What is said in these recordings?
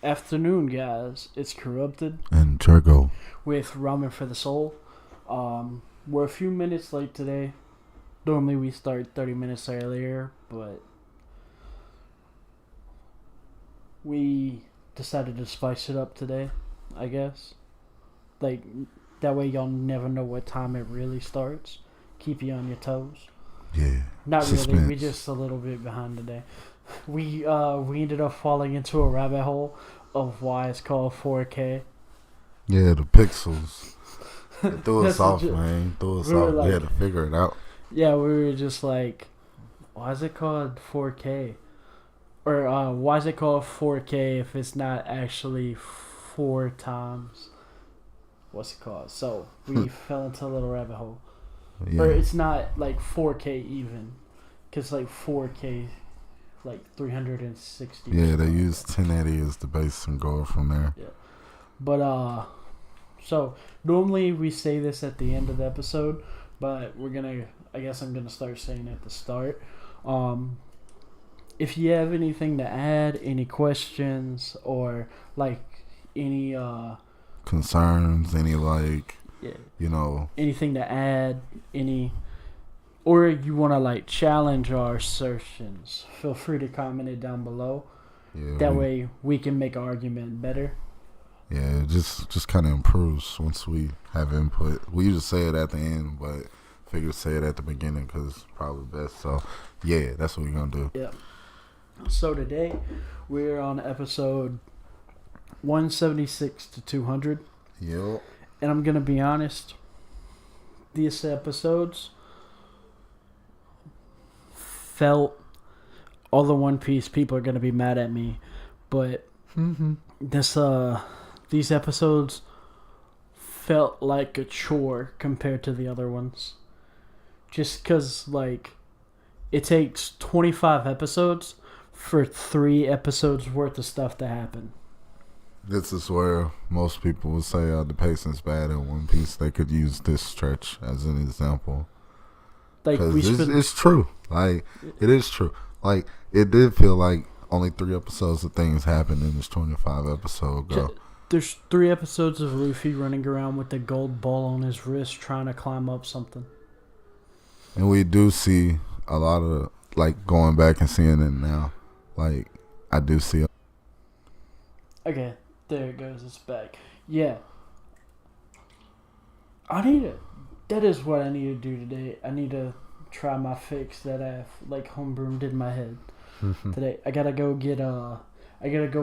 Afternoon, guys. It's Corrupted And Turgo. with Ramen for the Soul. We're a few minutes late today. Normally we start 30 minutes earlier, but we decided to spice it up today, I guess. Like, that way y'all never know what time it really starts. Keep you on your toes. Yeah. Not Suspense. really, we just a little bit behind today. We ended up falling into a rabbit hole of why it's called 4K. Yeah, the pixels. It threw us That's off, legit. man. Threw us We were off. We had like, to figure it out. yeah, we were just like, why is it called 4K? Or why is it called 4K if it's not actually four times what's it called? So we fell into a little rabbit hole. Yeah. Or it's not like 4K even, because like 4K, like 360. Yeah, they use 1080 as the base and go from there. Yeah. But so normally we say this at the end of the episode, but I guess I'm gonna start saying it at the start. If you have anything to add, any questions, or like any Concerns, any yeah, anything to add, or you want to like challenge our assertions, feel free to comment it down below. Yeah. That way we can make our argument better. Yeah, it just kind of improves once we have input. We usually say it at the end, but figure say it at the beginning because it's probably best. So, yeah, that's what we're going to do. Yeah. So today we're on episode 176 to 200. Yep. And I'm going to be honest, these episodes felt, all the One Piece people are going to be mad at me, but these episodes felt like a chore compared to the other ones. Just because, like, it takes 25 episodes for 3 episodes worth of stuff to happen. This is where most people would say the pacing's bad in One Piece. They could use this stretch as an example. Like, it's true. Like, it is true. Like, it did feel like only 3 episodes of things happened in this 25 episode go. There's 3 episodes of Luffy running around with the gold ball on his wrist trying to climb up something. And we do see a lot of, like, going back and seeing it now. Like, I do see it. Okay, there it goes. It's back. Yeah. That is what I need to do today. I need to try my fix that I've, like, homebrewed in my head today. I gotta go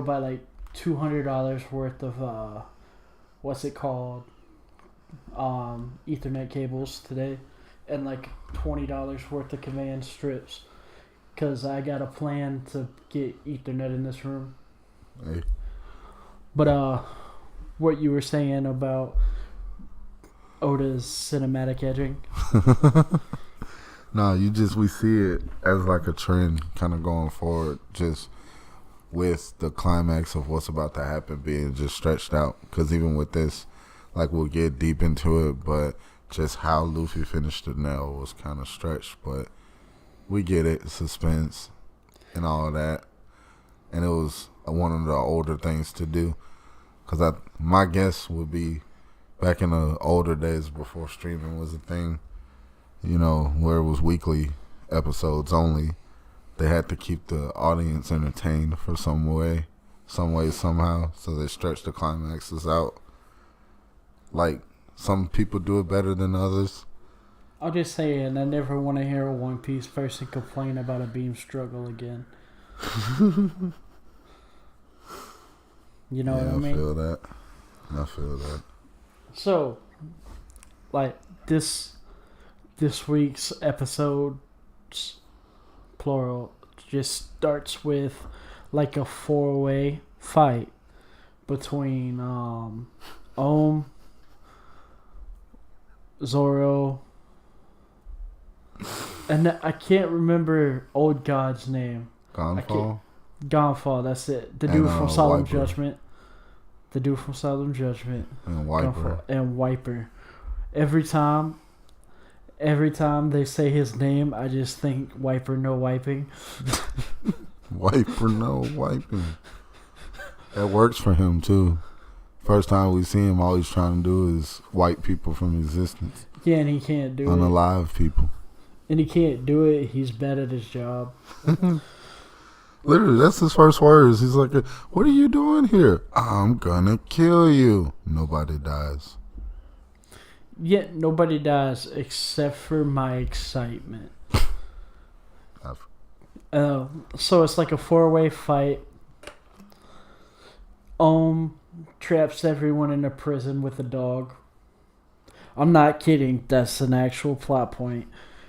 buy, like, $200 worth of, what's it called? Ethernet cables today. And, like, $20 worth of command strips. Because I got a plan to get Ethernet in this room. Hey. But, what you were saying about Oda's cinematic edging. No, we see it as like a trend kind of going forward, just with the climax of what's about to happen being just stretched out. Because even with this, like, we'll get deep into it, but just how Luffy finished the nail was kind of stretched. But we get it, suspense and all of that. And it was one of the older things to do. Because my guess would be back in the older days before streaming was a thing, where it was weekly episodes only. They had to keep the audience entertained for some way, somehow. So they stretched the climaxes out. Like, some people do it better than others. I'll just say it, I never want to hear a One Piece person complain about a beam struggle again. You know what I mean? I feel that. So, like, this week's episode, plural, just starts with, like, a 4-way fight between Ohm, Zoro, and I can't remember Old God's name. Gonfall, that's it. The dude from Solemn Wiper. Judgment. The dude from Solemn Judgment. And Wiper. Gonfall, and Wiper. Every time they say his name, I just think Wiper, no wiping. Wiper, no wiping. That works for him too. First time we see him, all he's trying to do is wipe people from existence. Yeah, and he can't do Unalive people. And he can't do it. He's bad at his job. Literally, that's his first words. He's like, "What are you doing here? I'm gonna kill you." Nobody dies. Yet nobody dies except for my excitement. So it's like a 4-way fight. Traps everyone in a prison with a dog. I'm not kidding. That's an actual plot point.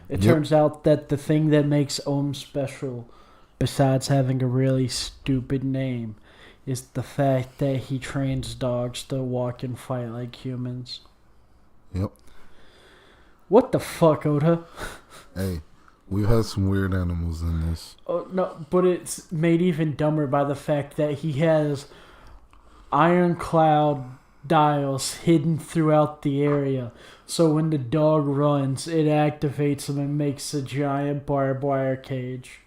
It turns out that the thing that makes special, besides having a really stupid name, is the fact that he trains dogs to walk and fight like humans. Yep. What the fuck, Oda? Hey, we've had some weird animals in this. Oh no, but it's made even dumber by the fact that he has ironclad dials hidden throughout the area. So when the dog runs, it activates them and makes a giant barbed wire cage.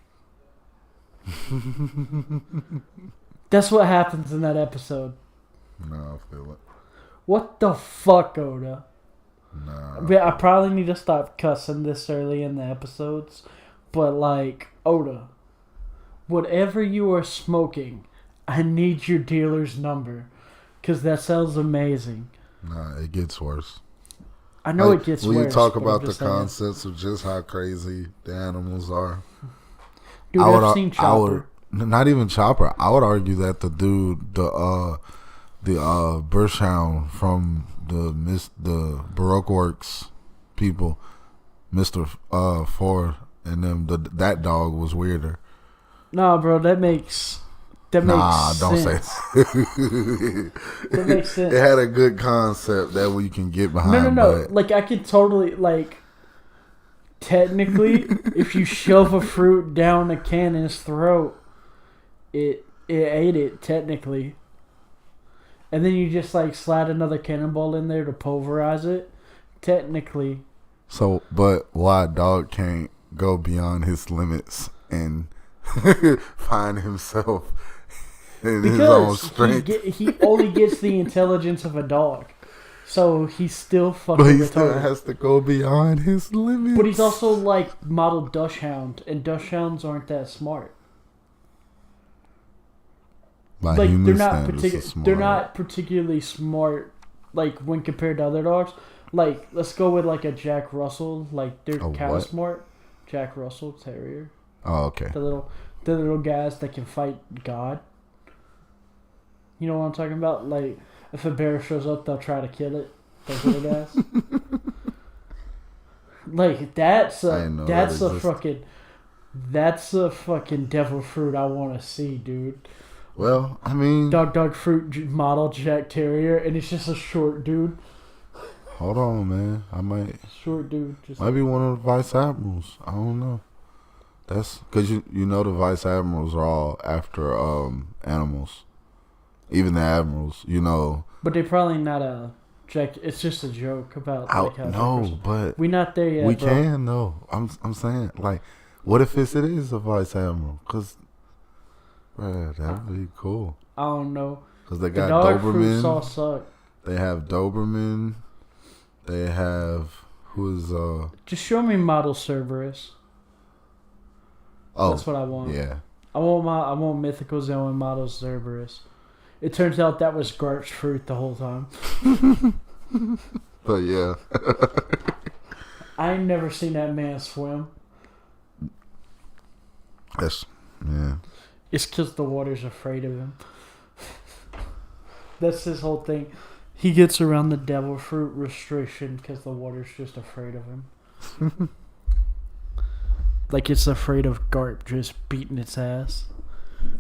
That's what happens in that episode. No, I feel it. What the fuck, Oda? Nah. I probably need to stop cussing this early in the episodes. But like, Oda, whatever you are smoking, I need your dealer's number. Because that sounds amazing. Nah, it gets worse. I know it gets worse. Will you talk about the concepts of just how crazy the animals are? Dude, I've seen Chopper. Not even Chopper. I would argue that the dude, the Bershhound from the Baroque Works people, Mr. Ford, and them, that dog was weirder. Nah, bro, that makes sense. Don't say that. That makes sense. It had a good concept that we can get behind. No. Like, I could totally, like, technically, if you shove a fruit down a cannon's throat, it ate it, technically. And then you just, like, slide another cannonball in there to pulverize it, technically. So, but why a dog can't go beyond his limits and find himself in his own strength? He only gets the intelligence of a dog. So he's still fucking retarded. But he still has to go beyond his limits. But he's also like model Dachshund, and Dachshunds aren't that smart. By like human they're not standards, they're not particularly smart, like when compared to other dogs. Like let's go with like a Jack Russell. Like they're kind of smart. Jack Russell Terrier. Oh, okay. The little guys that can fight God. You know what I'm talking about? Like, if a bear shows up, they'll try to kill it. Those little guys. Like, that's a fucking devil fruit I want to see, dude. Well, I mean... Dog fruit model Jack Terrier, and it's just a short dude. Hold on, man. I might... Short dude. Might be one of the Vice Admirals. I don't know. That's... Because you know the Vice Admirals are all after animals. Even the admirals, you know. But they're probably not a Jack. It's just a joke about. But we're not there yet. We can though. I'm saying, like, what if it is a vice admiral? Because, that'd be cool. I don't know. Because they got Doberman. All suck. They have Doberman. They have who's Just show me model Cerberus. Oh, that's what I want. Yeah. I want mythical Zoan model Cerberus. It turns out that was Garp's fruit the whole time. But yeah. I ain't never seen that man swim. Yes. Yeah. It's because the water's afraid of him. That's his whole thing. He gets around the devil fruit restriction because the water's just afraid of him. Like it's afraid of Garp just beating its ass.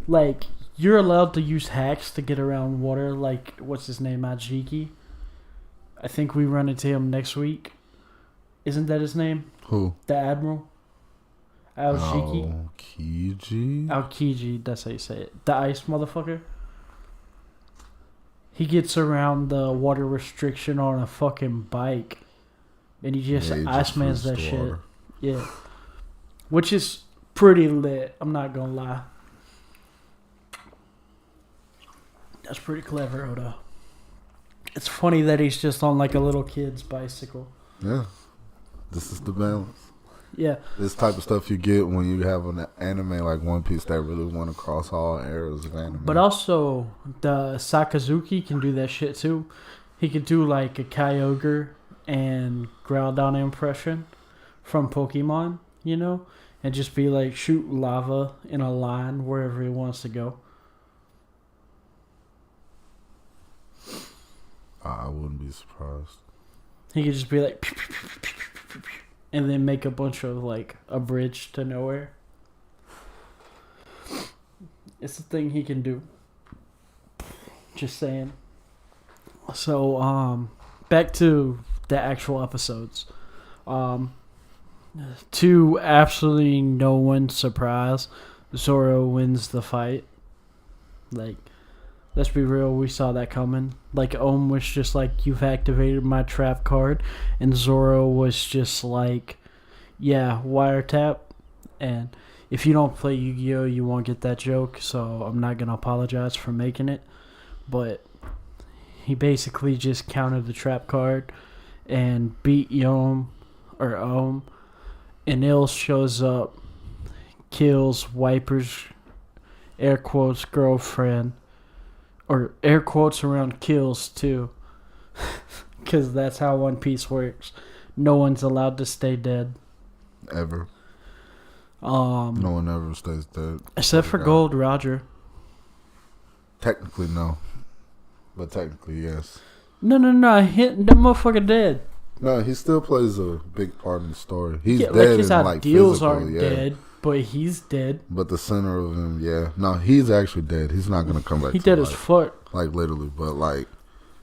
Like... You're allowed to use hacks to get around water, like, what's his name, Ajiki? I think we run into him next week. Isn't that his name? Who? The Admiral? Aokiji? Aokiji, that's how you say it. The ice motherfucker. He gets around the water restriction on a fucking bike. And he just Icemans that shit. Yeah. Which is pretty lit, I'm not gonna lie. That's pretty clever, Oda. It's funny that he's just on like a little kid's bicycle. Yeah. This is the balance. Yeah. This type of stuff you get when you have an anime like One Piece that really want to cross all eras of anime. But also, the Sakazuki can do that shit too. He could do like a Kyogre and Groudon impression from Pokemon, you know? And just be like, shoot lava in a line wherever he wants to go. I wouldn't be surprised. He could just be like, and then make a bunch of like a bridge to nowhere. It's a thing he can do. Just saying. So, back to the actual episodes. To absolutely no one's surprise, Zoro wins the fight. Like, let's be real, we saw that coming. Like, Ohm was just like, you've activated my trap card. And Zoro was just like, yeah, wiretap. And if you don't play Yu-Gi-Oh, you won't get that joke. So I'm not going to apologize for making it. But he basically just countered the trap card and beat Ohm. And Il shows up, kills Wiper's, air quotes, girlfriend. Or air quotes around kills, too. Because that's how One Piece works. No one's allowed to stay dead. Ever. No one ever stays dead. Except for Gold Roger. Technically, no. But technically, yes. No. That motherfucker dead. No, he still plays a big part in the story. He's dead. Like his in, ideals physical, aren't dead, but he's dead. But the center of him, yeah. No, he's actually dead. He's not going to come back He to dead life. as fuck. Like, literally. But, like,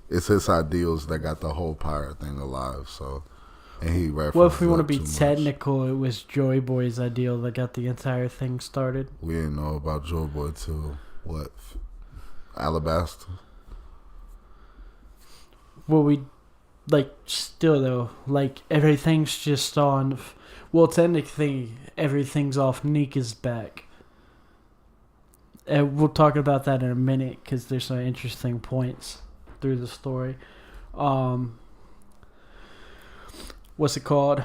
it's his ideals that got the whole pirate thing alive, so... And he references Well, if we want to be too technical, it was Joy Boy's ideal that got the entire thing started. We didn't know about Joy Boy till, what, Alabasta? Well, we... Like, still, though, like, everything's just on... Well, technically, everything's off Nika's back. And we'll talk about that in a minute, because there's some interesting points through the story. What's it called?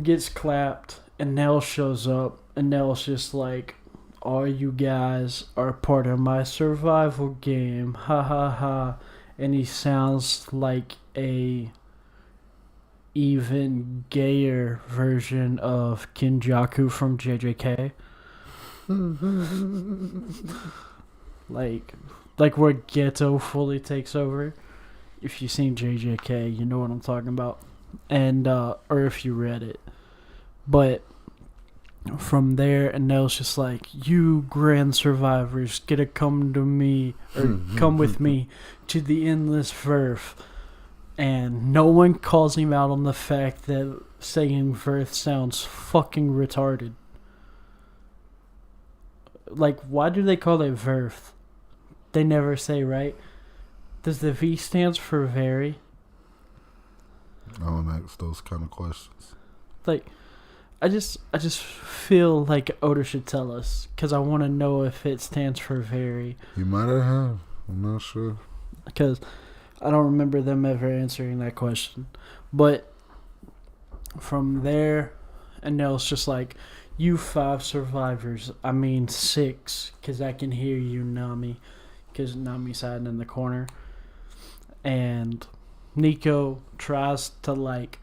Gets clapped, and Nell shows up, and Nell's just like, all you guys are part of my survival game, ha ha ha. And he sounds like a even gayer version of Kinjaku from JJK. like where Ghetto fully takes over. If you've seen JJK, you know what I'm talking about. And or if you read it. But from there, and Nell's just like, you grand survivors, gotta come to me, or come with me to the endless verf. And no one calls him out on the fact that saying verf sounds fucking retarded. Like, why do they call it verf? They never say, right? Does the V stands for very? I don't ask those kind of questions. Like, I just feel like Oda should tell us, because I want to know if it stands for very. You might have. I'm not sure. Because I don't remember them ever answering that question. But from there, and Nell's just like, you 5 survivors. I mean 6, because I can hear you, Nami. Because Nami's hiding in the corner. And Nico tries to, like,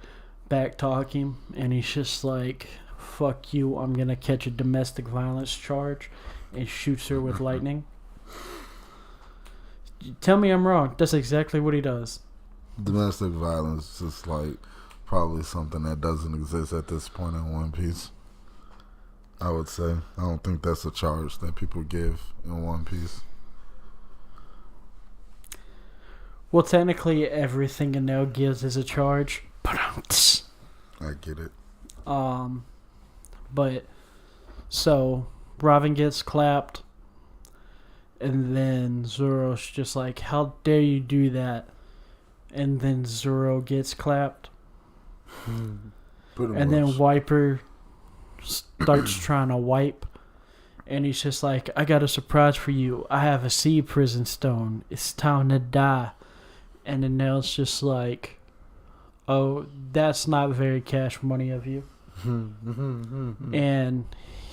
backtalk him, and he's just like, fuck you, I'm gonna catch a domestic violence charge, and shoots her with lightning. Tell me I'm wrong. That's exactly what he does. Domestic violence is like probably something that doesn't exist at this point in One Piece. I would say. I don't think that's a charge that people give in One Piece. Well, technically, everything Enel gives is a charge. I get it. But, so, Robin gets clapped, and then Zoro's just like, how dare you do that? And then Zoro gets clapped. And then Wiper starts trying to wipe, And he's just like, I got a surprise for you. I have a sea prison stone. It's time to die. And then Nell's just like, oh, that's not very cash money of you. And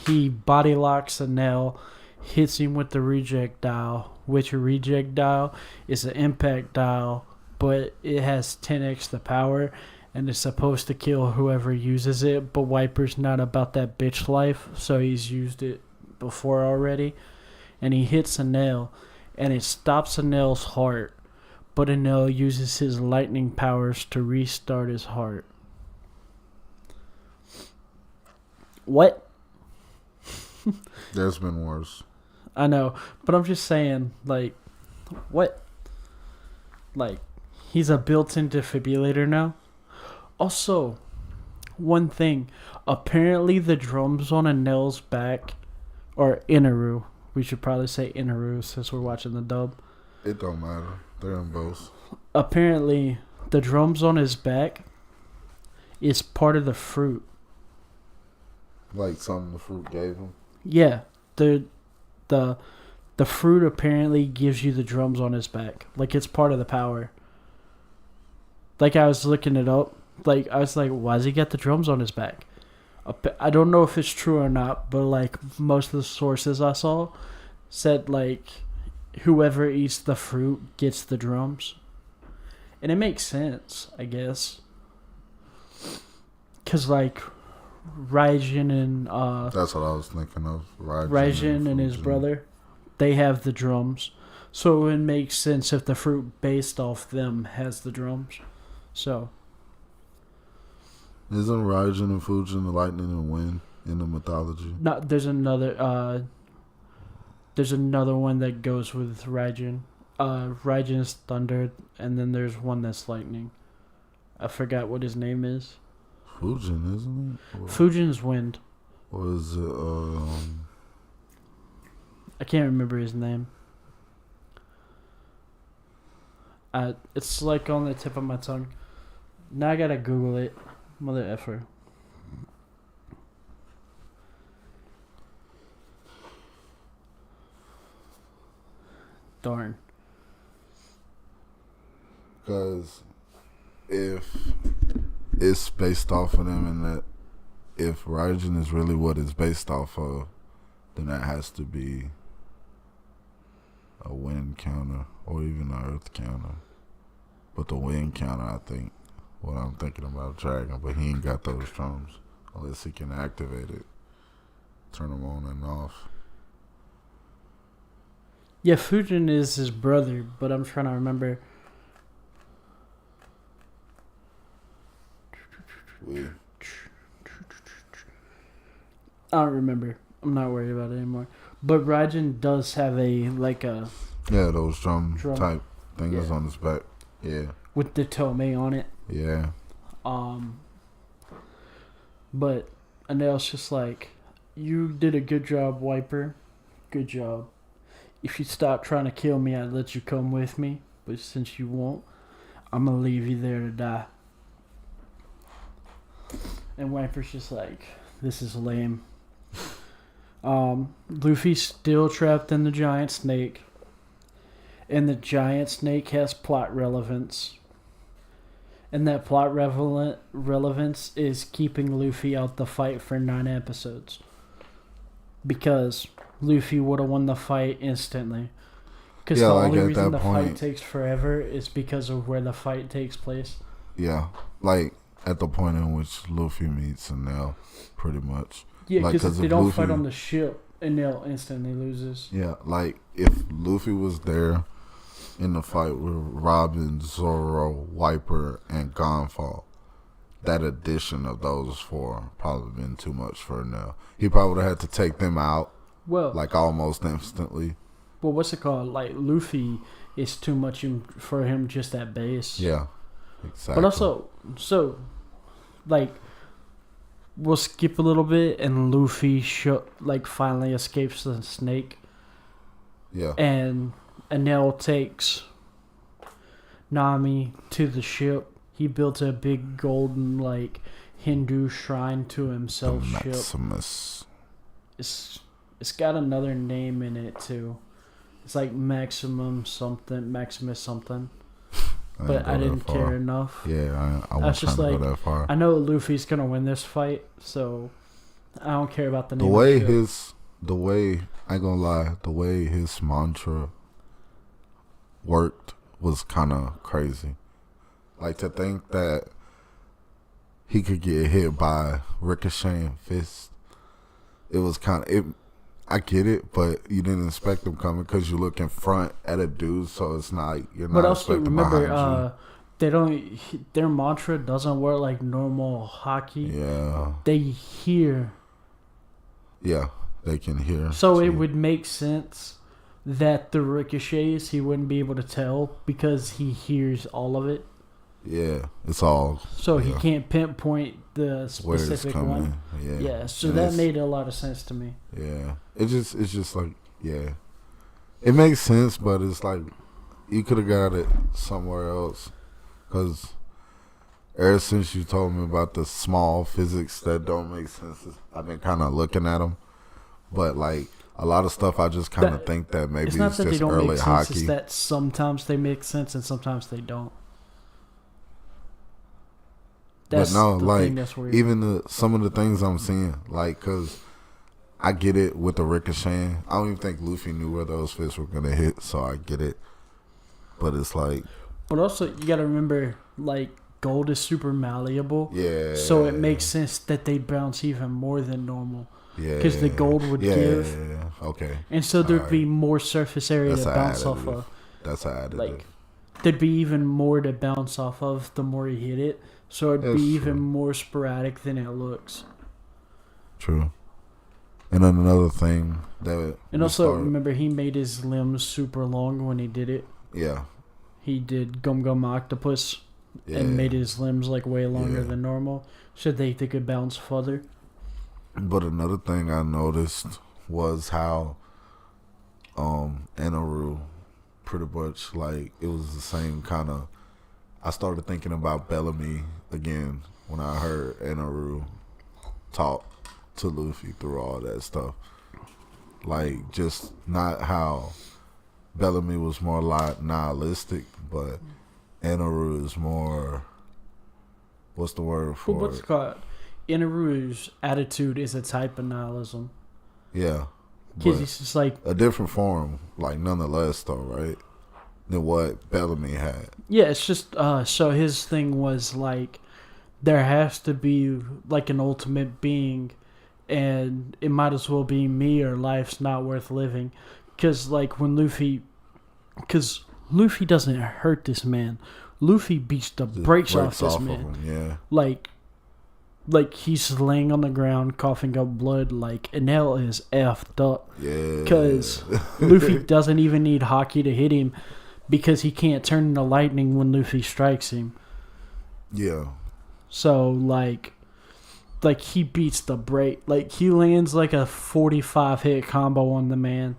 he body locks a Nell, hits him with the reject dial, which a reject dial is an impact dial, but it has 10x the power, and it's supposed to kill whoever uses it, but Wiper's not about that bitch life, so he's used it before already. And he hits a Nell, and it stops a Nell's heart, but Anel uses his lightning powers to restart his heart. What? There's been worse. I know, but I'm just saying, like, what? Like, he's a built-in defibrillator now? Also, one thing. Apparently the drums on Anel's back, or Inaru, we should probably say Inaru since we're watching the dub. It don't matter. They're in both. Apparently, the drums on his back is part of the fruit. Like something the fruit gave him? Yeah. The fruit apparently gives you the drums on his back. Like, it's part of the power. Like, I was looking it up. Like, I was like, why does he get the drums on his back? I don't know if it's true or not, but, like, most of the sources I saw said, like, whoever eats the fruit gets the drums. And it makes sense, I guess. Because, like, Raijin and... That's what I was thinking of. Raijin and his brother, they have the drums. So it makes sense if the fruit based off them has the drums. So... Isn't Raijin and Fujin the lightning and wind in the mythology? No, there's another one that goes with Raijin. Raijin is thunder, and then there's one that's lightning. I forgot what his name is. Fujin, isn't it? Fujin's wind. Or is it, I can't remember his name. It's like on the tip of my tongue. Now I gotta Google it. Mother effer. Darn. Because if it's based off of them, and that if Raijin is really what it's based off of, then that has to be a wind counter or even an earth counter. But the wind counter, I think, what I'm thinking about Dragon, but he ain't got those drums unless he can activate it, turn them on and off. Yeah, Fujin is his brother, but I'm trying to remember. Weird. I don't remember. I'm not worried about it anymore. But Raijin does have yeah, those drum type things on his back. Yeah. With the Tomei on it. Yeah. But Anel's just like, you did a good job, Wiper. Good job. If you stop trying to kill me, I'd let you come with me. But since you won't, I'm gonna leave you there to die. And Wiper's just like, this is lame. Luffy's still trapped in the giant snake. And the giant snake has plot relevance. And that plot relevance is keeping Luffy out the fight for 9 episodes. Because Luffy would have won the fight instantly. Because the only reason the fight takes forever is because of where the fight takes place. Yeah, like at the point in which Luffy meets Enel, pretty much. Yeah, because if they don't fight on the ship, Enel instantly loses. Yeah, like if Luffy was there in the fight with Robin, Zoro, Wiper, and Gonfall, that addition of those 4 probably been too much for Enel. He probably would have had to take them out, like almost instantly. Well, what's it called? Like Luffy is too much for him just at base. Yeah, exactly. But also, like, we'll skip a little bit, and Luffy finally escapes the snake. Yeah. And Enel takes Nami to the ship. He built a big golden Hindu shrine to himself. The Maximus. It's got another name in it too. It's like Maximus something. But I didn't care enough. Yeah, I wasn't trying to go that far. I know Luffy's gonna win this fight, so I don't care about the name. The way I ain't gonna lie, the way his mantra worked was kind of crazy. Like, to think that he could get hit by ricocheting fist. It was kind of I get it, but you didn't expect them coming because you look in front at a dude, so it's not you're not. But also remember, they don't. Their mantra doesn't work like normal hockey. Yeah. They hear. Yeah, they can hear. So it would make sense that the ricochets he wouldn't be able to tell because he hears all of it. Yeah, it's all. So he can't pinpoint the specific one. Yeah. So and that made a lot of sense to me. Yeah, it's just like it makes sense, but it's like you could have got it somewhere else. Cause ever since you told me about the small physics that don't make sense, I've been kind of looking at them, but like a lot of stuff, I just kind of think that maybe it's just early hockey. It's that sometimes they make sense and sometimes they don't. But no, like even some of the things I'm seeing, like, cause I get it with the ricocheting. I don't even think Luffy knew where those fists were gonna hit, so I get it. But it's like. But also, you gotta remember, like, gold is super malleable. Yeah. So it makes sense that they bounce even more than normal. Yeah. Because the gold would give. Yeah. Okay. And so there'd be more surface area to bounce off of. That's an additive. Like, there'd be even more to bounce off of the more you hit it. So it'd be even more sporadic than it looks. True. And then another thing that. And also, remember, he made his limbs super long when he did it. Yeah. He did Gum Gum Octopus and made his limbs like way longer than normal, so they could bounce further. But another thing I noticed was how Anaru pretty much like it was the same kind of. I started thinking about Bellamy again when I heard Anaru talk to Luffy through all that stuff. Like, just not how Bellamy was more nihilistic, but Anaru is more. What's the word for it? What's it called? Inaru's attitude is a type of nihilism. Yeah. Because it's just like. A different form, like, nonetheless, though, right? Than what Bellamy had. Yeah, it's just so his thing was like there has to be like an ultimate being, and it might as well be me or life's not worth living. Because like when Luffy doesn't hurt this man, Luffy beats the brakes off this man. Of him, yeah. Like he's laying on the ground coughing up blood, like Enel is effed up. Yeah. Because Luffy doesn't even need Haki to hit him. Because he can't turn into lightning when Luffy strikes him. Yeah. So, like he beats the brake. Like, he lands like a 45 hit combo on the man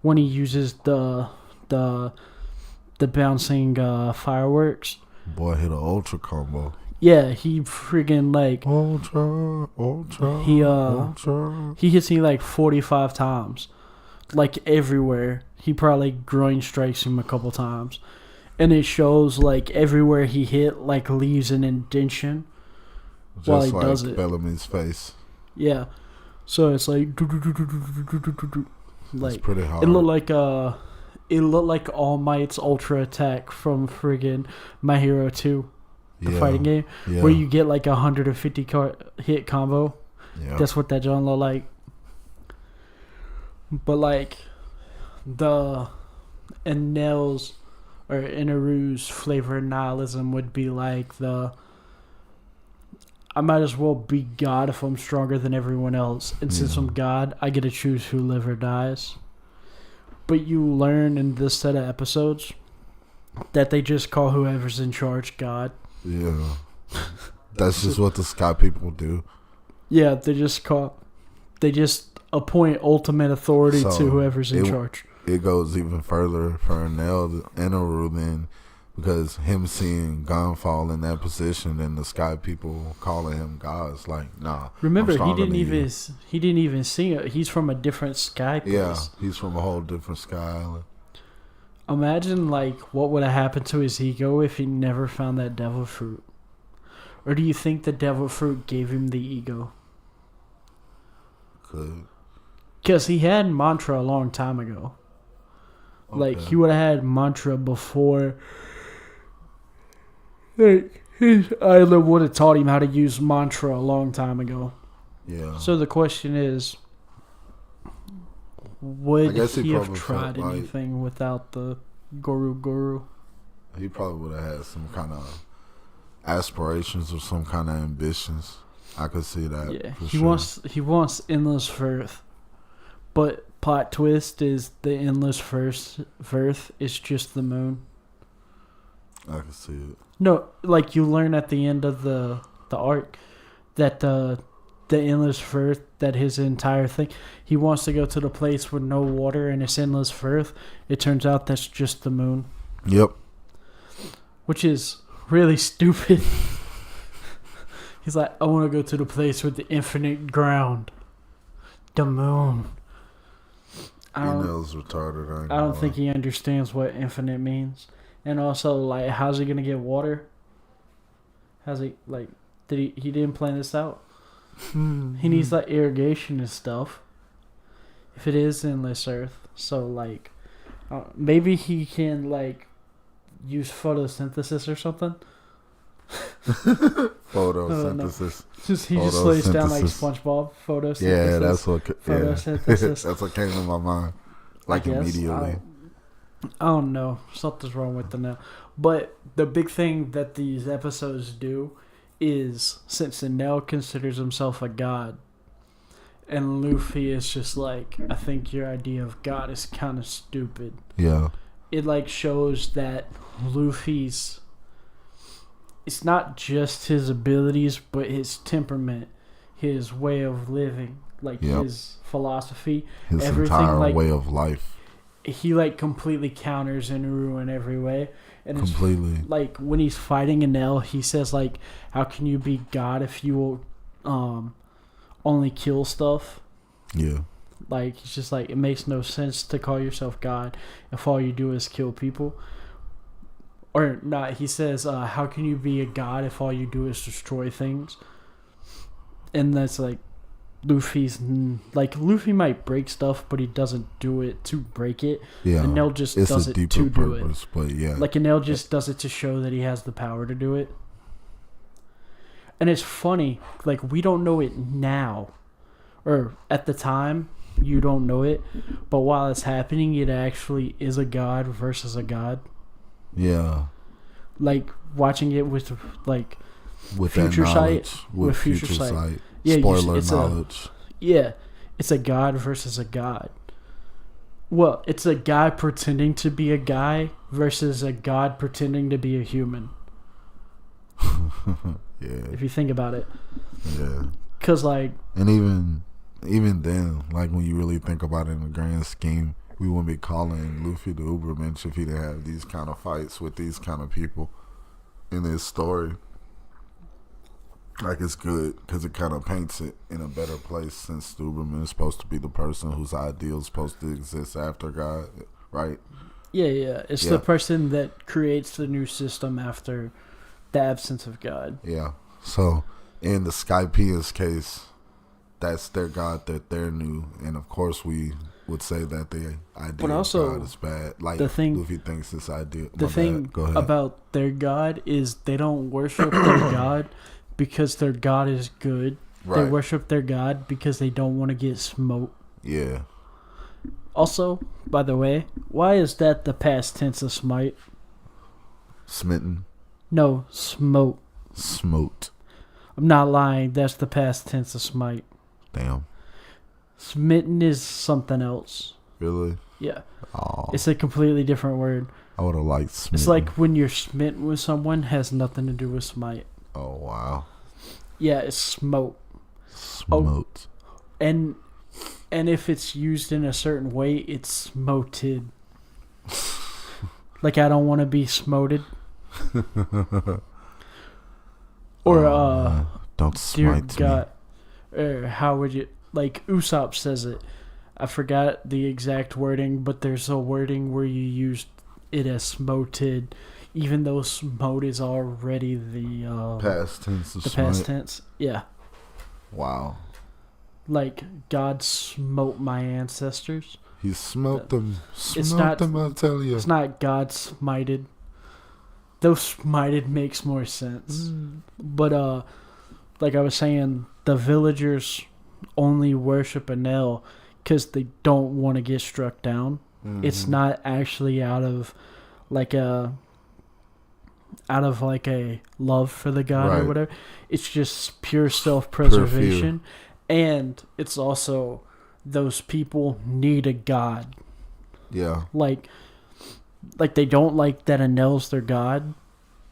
when he uses the bouncing fireworks. Boy hit an ultra combo. Yeah, he friggin' like... Ultra. He hits me like 45 times. Like, everywhere. He probably groin strikes him a couple times. And it shows, like, everywhere he hit, like, leaves an indentation while he does it. Just like Bellamy's face. Yeah. So it's like... It's pretty hard. It looked like All Might's Ultra Attack from friggin' My Hero 2. The fighting game. Yeah. Where you get, like, a 150 hit combo. Yeah. That's what that John looked like. But, like... The Enel's or Inaru's flavor of nihilism would be like I might as well be God if I'm stronger than everyone else. And since I'm God, I get to choose who lives or dies. But you learn in this set of episodes that they just call whoever's in charge God. Yeah. That's just what the Sky people do. Yeah, they just appoint ultimate authority to whoever's in charge. It goes even further for Anaru then, Because him seeing Gunfall in that position and the Sky people calling him gods, like, nah. Remember, he didn't even see it. He's from a different sky place. Yeah, he's from a whole different sky island. Imagine, like, what would have happened to his ego if he never found that devil fruit. Or do you think the devil fruit gave him the ego? Could. Because he had mantra a long time ago. Okay. Like, he would have had mantra before. Like, his island would have taught him how to use mantra a long time ago. Yeah. So the question is, would he have tried anything without the Guru? He probably would have had some kind of aspirations or some kind of ambitions. I could see that. Yeah, he wants endless Firth, but plot twist is the endless Firth is just the moon. I can see it. No, like you learn at the end of the arc that the endless Firth, that his entire thing, he wants to go to the place with no water and it's endless Firth. It turns out that's just the moon. Yep. Which is really stupid. He's like, I want to go to the place with the infinite ground. The moon. He knows retarded. I don't think he understands what infinite means. And also, like, how's he going to get water? How's he, like, he didn't plan this out. He needs, like, irrigation and stuff. If it is endless Earth. So, like, maybe he can, like, use photosynthesis or something. Photosynthesis. He just lays down like SpongeBob. Photosynthesis. Yeah, that's what. Photosynthesis. That's what came to my mind. Like immediately. I don't know. Something's wrong with them now. But the big thing that these episodes do is, since Enel considers himself a god, and Luffy is just like, I think your idea of God is kind of stupid. Yeah. It like shows that Luffy's, it's not just his abilities, but his temperament, his way of living, like his philosophy, his everything, entire like, way of life. He like completely counters Inaru in every way. And completely. It's, like when he's fighting Enel, he says like, how can you be God if you will only kill stuff? Yeah. Like, it's just like, it makes no sense to call yourself God if all you do is kill people. Or not, he says, how can you be a god if all you do is destroy things? And that's like, Luffy's, like, Luffy might break stuff, but he doesn't do it to break it. Yeah. Enel just does it to do it. But yeah. Like, Enel just does it to show that he has the power to do it. And it's funny, like, we don't know it now. Or at the time, you don't know it. But while it's happening, it actually is a god versus a god. Yeah. Like, watching it with, like, with future sight. With future sight. Yeah, spoiler knowledge. It's a god versus a god. Well, it's a guy pretending to be a guy versus a god pretending to be a human. Yeah. If you think about it. Yeah. Because, like... And even then, like, when you really think about it in the grand scheme, we wouldn't be calling Luffy the Ubermensch if he didn't have these kind of fights with these kind of people in his story. Like, it's good because it kind of paints it in a better place, since the Uberman is supposed to be the person whose ideal is supposed to exist after God, right? Yeah. It's the person that creates the new system after the absence of God. Yeah. So, in the Skypia's case, that's their God that they're new. And, of course, we would say that the idea of God is bad. Like, Luffy thinks this idea... The thing about their God is they don't worship their God because their God is good. Right. They worship their God because they don't want to get smoked. Yeah. Also, by the way, why is that the past tense of smite? Smitten? No, smote. Smote. I'm not lying. That's the past tense of smite. Damn. Smitten is something else. Really? Yeah. Oh. It's a completely different word. I would have liked smitten. It's like when you're smitten with someone, has nothing to do with smite. Oh, wow. Yeah, it's smote. Smote. Oh, and if it's used in a certain way, it's smoted. Like, I don't want to be smoted. Or don't smite me. Or how would you, like Usopp says it. I forgot the exact wording, but there's a wording where you used it as smoted, even though smote is already the Past tense of the smite. past tense. Yeah. Wow. Like God smote my ancestors. He smote them. It's Smote not- them, I tell you. It's not God smited. Though smited makes more sense. But like I was saying, the villagers only worship Enel because they don't want to get struck down. It's not actually out of like a love for the god or Right. whatever. It's just pure self-preservation. And it's also those people need a god. Yeah. Like they don't like that Enel's their god,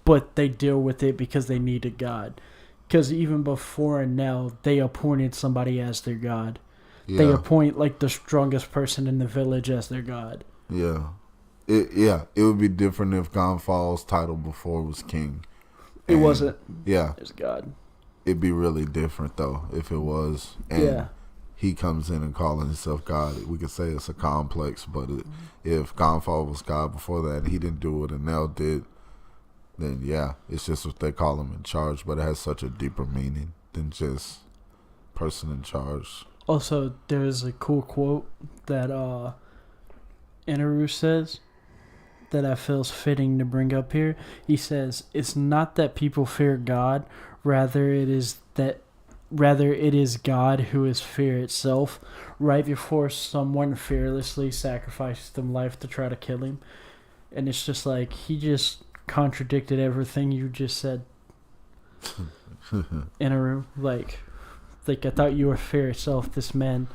but they deal with it because they need a god. Because even before Enel, they appointed somebody as their god. Yeah. They appoint like the strongest person in the village as their god. Yeah. It would be different if Gonfal's title before was king. It wasn't. Yeah. It was god. It'd be really different though if it was. And Yeah. he comes in and calling himself God. We could say it's a complex, but if Gonfal was God before that and he didn't do what Enel did, then yeah, it's just what they call him in charge. But it has such a deeper meaning than just person in charge. Also, there's a cool quote that Inaru says that I feel is fitting to bring up here. He says, "It's not that people fear God, rather it is God who is fear itself." Right before someone fearlessly sacrifices them life to try to kill him, and it's just like he just contradicted everything you just said. Inaru, like I thought you were fear itself, this man.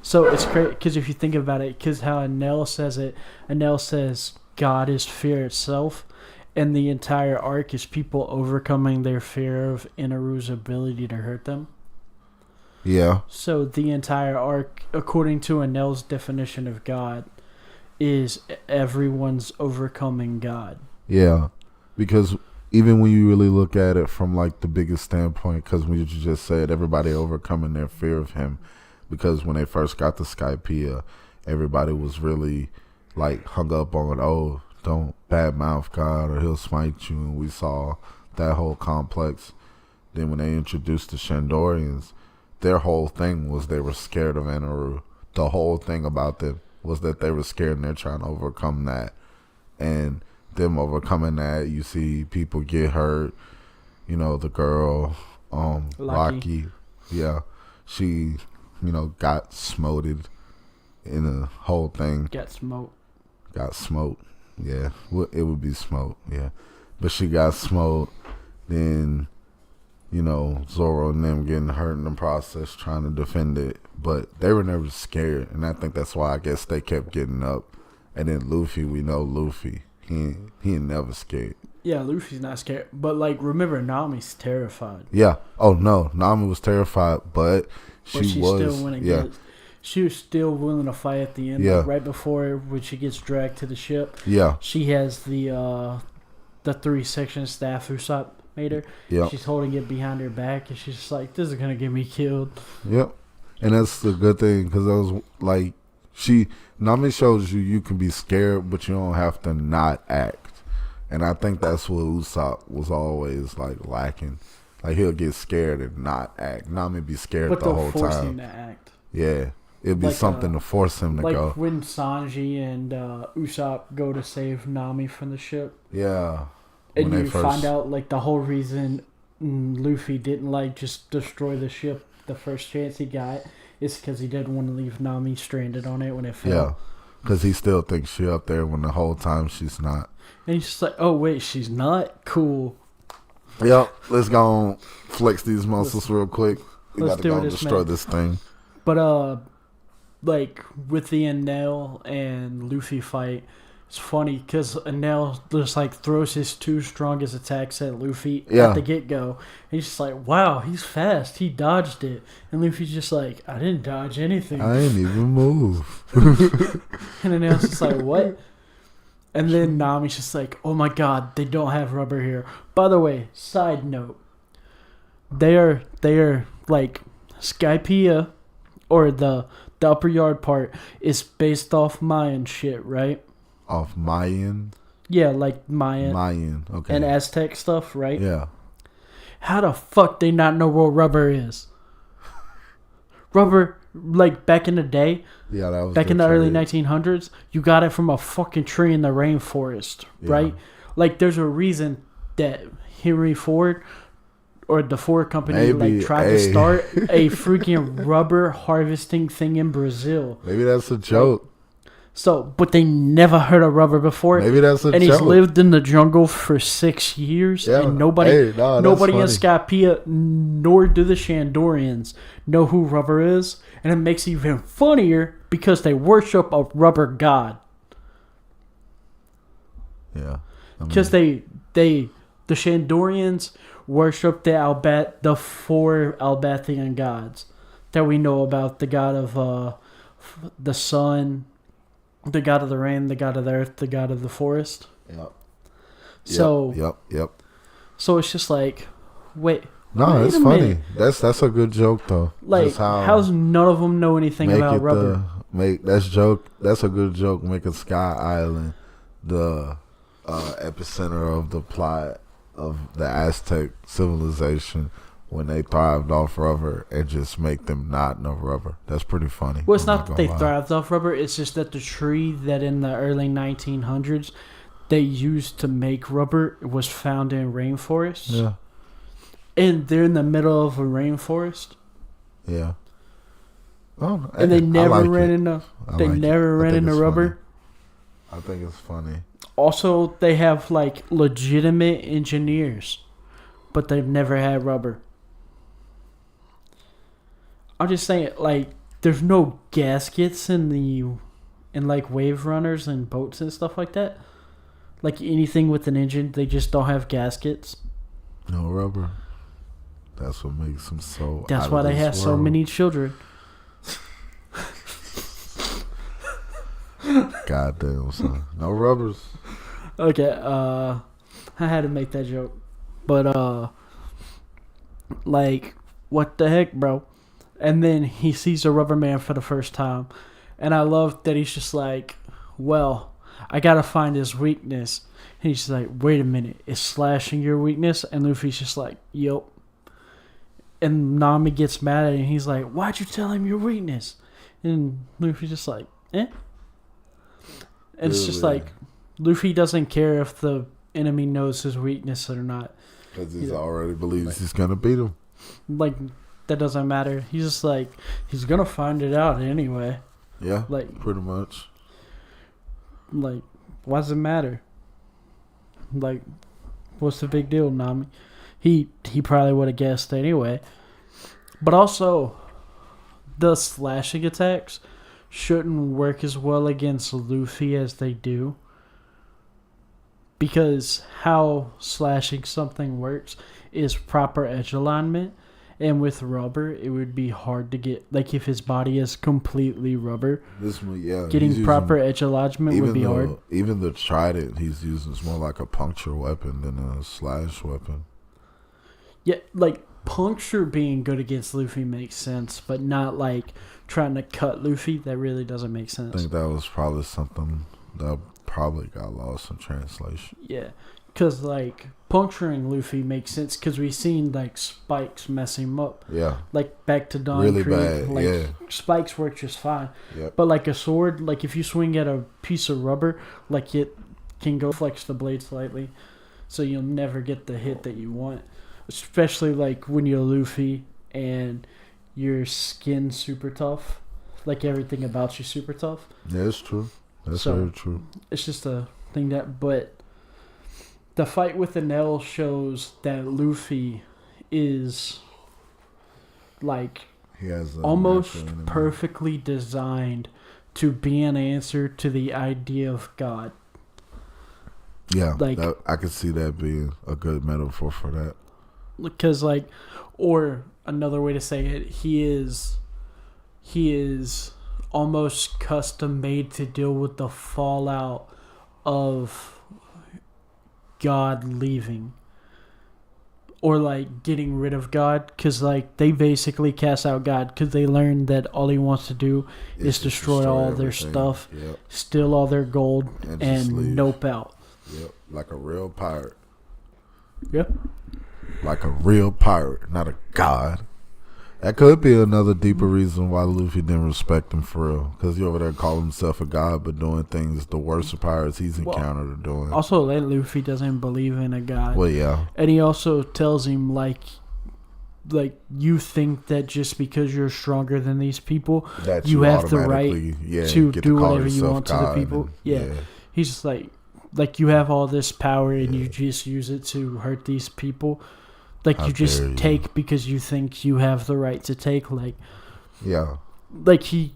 So it's great because if you think about it, because how Enel says it, Enel says God is fear itself, and the entire arc is people overcoming their fear of Inaru's ability to hurt them. Yeah. So the entire arc, according to Enel's definition of God, is everyone's overcoming God. Yeah. Because even when you really look at it from like the biggest standpoint, because we just said everybody overcoming their fear of him, because when they first got to Skypiea, everybody was really like hung up on, oh, don't badmouth God or he'll smite you, and we saw that whole complex. Then when they introduced the Shandorians, their whole thing was they were scared of Anaru. The whole thing about them was that they were scared and they're trying to overcome that. And them overcoming that, you see people get hurt. You know, the girl, Rocky, yeah, she, got smoted in the whole thing. Got smoked. Got smoked, yeah. It would be smoked, yeah. But she got smoked. Then, Zoro and them getting hurt in the process trying to defend it. But they were never scared, and I think that's why I guess they kept getting up. And then Luffy, we know Luffy. He ain't never scared. Yeah, Luffy's not scared. But, remember, Nami's terrified. Yeah. Oh, no. Nami was terrified, but she was. Still winning. Yeah. She was still willing to fight at the end. Yeah. Right before when she gets dragged to the ship. Yeah. She has the 3-section staff Usopp made her. Yeah. She's holding it behind her back, and she's just like, this is going to get me killed. Yep. And that's the good thing, because I was like, Nami shows you can be scared, but you don't have to not act. And I think that's what Usopp was always lacking. Like he'll get scared and not act. Nami be scared but the whole force time. him to act. Yeah, it'd be something to force him to go. Like when Sanji and Usopp go to save Nami from the ship. Yeah. And you find out the whole reason Luffy didn't just destroy the ship the first chance he got is because he didn't want to leave Nami stranded on it when it fell. Yeah, because he still thinks she's up there when the whole time she's not. And he's just like, oh wait, she's not? Cool. Yep, let's go and flex these muscles real quick. We got to go and destroy this thing. But with the Enel and Luffy fight, it's funny because Enel just throws his 2 strongest attacks at Luffy at the get-go. And he's just like, wow, he's fast. He dodged it. And Luffy's just like, I didn't dodge anything. I ain't even move. And Enel's just like, what? And then Nami's just like, oh my god, they don't have rubber here. By the way, side note, they are like Skypiea, or the upper yard part is based off Mayan shit, right? Off Mayan? Yeah, like Mayan, okay. And Aztec stuff, right? Yeah. How the fuck they not know what rubber is? Rubber, like back in the day, yeah, that was back in the early 1900s, you got it from a fucking tree in the rainforest, right? Like, there's a reason that Henry Ford or the Ford company tried to start a freaking rubber harvesting thing in Brazil. Maybe that's a joke. So, but they never heard of rubber before. Maybe that's a joke. And he's lived in the jungle for 6 years, and nobody in Skypiea, nor do the Shandorians, know who rubber is. And it makes it even funnier because they worship a rubber god. Yeah. Because the Shandorians worship the 4 Albathian gods that we know about. The god of the sun, the god of the rain, the god of the earth, the god of the forest. Yep. So Yep. So it's just like, wait. No, it's funny. That's a good joke though. Like, how's none of them know anything about rubber? That's a good joke. Making Sky Island the epicenter of the plot of the Aztec civilization when they thrived off rubber, and just make them not know rubber. That's pretty funny. Well, it's not that they thrived off rubber. It's just that the tree that in the early 1900s they used to make rubber was found in rainforests. Yeah. And they're in the middle of a rainforest. Yeah. Oh, and they never ran into rubber. I think it's funny. Also, they have like legitimate engineers, but they've never had rubber. I'm just saying, like, there's no gaskets in like wave runners and boats and stuff like that. Like anything with an engine, they just don't have gaskets. No rubber. That's what makes them so. That's why they have so many children. Goddamn, son. No rubbers. Okay, I had to make that joke. But, like, what the heck, bro? And then he sees a rubber man for the first time. And I love that he's just like, well, I gotta find his weakness. And he's like, wait a minute, is slashing your weakness? And Luffy's just like, yup. And Nami gets mad at him. He's like, why'd you tell him your weakness? And Luffy's just like, eh? And it's just like, Luffy doesn't care if the enemy knows his weakness or not. Because he already believes he's going to beat him. Like, that doesn't matter. He's just like, he's going to find it out anyway. Yeah, like, pretty much. Like, why does it matter? Like, what's the big deal, Nami? He probably would have guessed anyway. But also, the slashing attacks shouldn't work as well against Luffy as they do. Because how slashing something works is proper edge alignment. And with rubber, it would be hard to get... Like, if his body is completely rubber, getting proper edge alignment would be hard. Even the trident he's using is more like a puncture weapon than a slash weapon. Yeah, like, puncture being good against Luffy makes sense, but not, like, trying to cut Luffy. That really doesn't make sense. I think that was probably something that probably got lost in translation. Yeah, because, like, puncturing Luffy makes sense because we've seen, like, spikes mess him up. Yeah. Like, back to Dawn really Creek. Bad, like, yeah. Spikes work just fine. Yep. But, like, a sword, like, if you swing at a piece of rubber, like, it can go flex the blade slightly, so you'll never get the hit that you want. Especially, like, when you're Luffy and your skin's super tough. Like, everything about you super tough. Yeah, it's true. That's very true. It's just a thing that... But the fight with the Nell shows that Luffy is, like, he has almost perfectly designed to be an answer to the idea of God. Yeah, like, I could see that being a good metaphor for that. Because, like, or another way to say it, he is almost custom made to deal with the fallout of God leaving. Or, like, getting rid of God. Because, like, they basically cast out God. Because they learned that all he wants to do is destroy all their stuff. Yep. Steal all their gold. And nope out. Yep. Like a real pirate. Yep. Like a real pirate, not a god. That could be another deeper reason why Luffy didn't respect him for real. Because he over there calling himself a god, but doing things the worst pirates he's encountered are doing. Also, Luffy doesn't believe in a god. Well, yeah. And he also tells him, like you think that just because you're stronger than these people, that you have the right to do whatever you want to the people. He's just like you have all this power and you just use it to hurt these people. Like, you just take because you think you have the right to take. Like, like he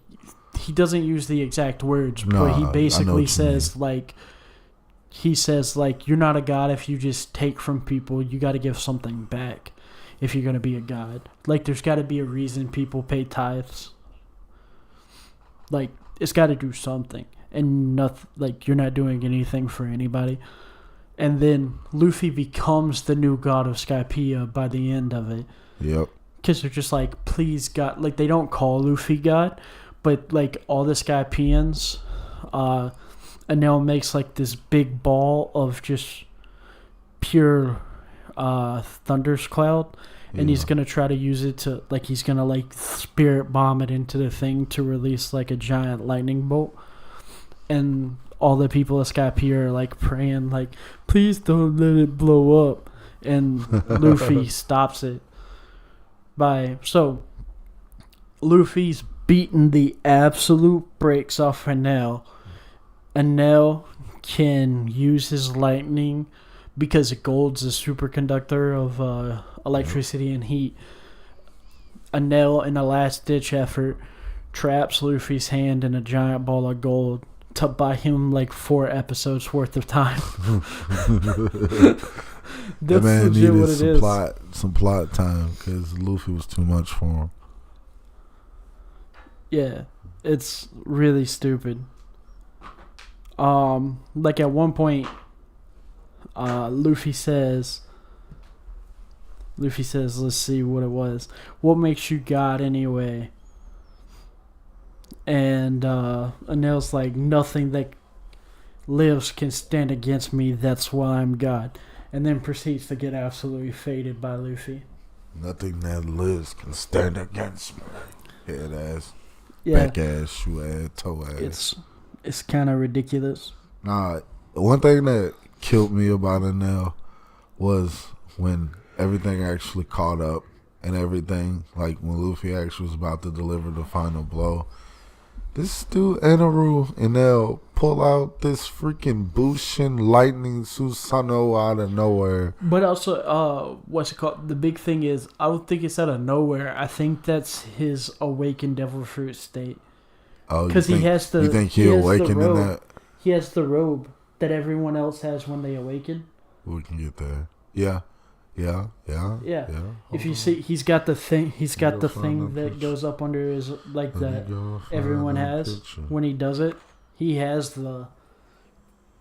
doesn't use the exact words, but he basically says, like, you're not a god if you just take from people. You got to give something back if you're going to be a god. Like, there's got to be a reason people pay tithes. Like, it's got to do something. And nothing, like, you're not doing anything for anybody. And then Luffy becomes the new god of Skypiea by the end of it. Yep. Because they're just like, please, God. Like, they don't call Luffy God, but, like, all the Skypieans, Enel makes, like, this big ball of just pure thunder's cloud. And he's going to try to use it to, like, he's going to, like, spirit bomb it into the thing to release, like, a giant lightning bolt. And all the people at Skypiea are, like, praying, like, please don't let it blow up. And Luffy stops it. So, Luffy's beaten the absolute brakes off Enel. Enel can use his lightning because gold's a superconductor of electricity and heat. Enel, in a last-ditch effort, traps Luffy's hand in a giant ball of gold to buy him, like, 4 episodes worth of time. That's man legit what it is. Some plot time because Luffy was too much for him. Yeah, it's really stupid. Like, at one point, Luffy says, let's see what it was. What makes you God anyway? And Enel's like, nothing that lives can stand against me. That's why I'm God. And then proceeds to get absolutely faded by Luffy. Nothing that lives can stand against me. Head ass, back ass, shoe ass, toe ass. It's kind of ridiculous. Nah, one thing that killed me about Enel was when everything actually caught up and everything. Like when Luffy actually was about to deliver the final blow. This dude, Enel, pull out this freaking Bushin lightning Susanoo out of nowhere. But also, what's it called? The big thing is, I don't think it's out of nowhere. I think that's his awakened devil fruit state. Oh, because he has the. You think he awakened in that? He has the robe that everyone else has when they awaken. We can get there. Yeah. If you see, he's got the thing. He's got the thing that goes up under his, like, that everyone has when he does it. He has the,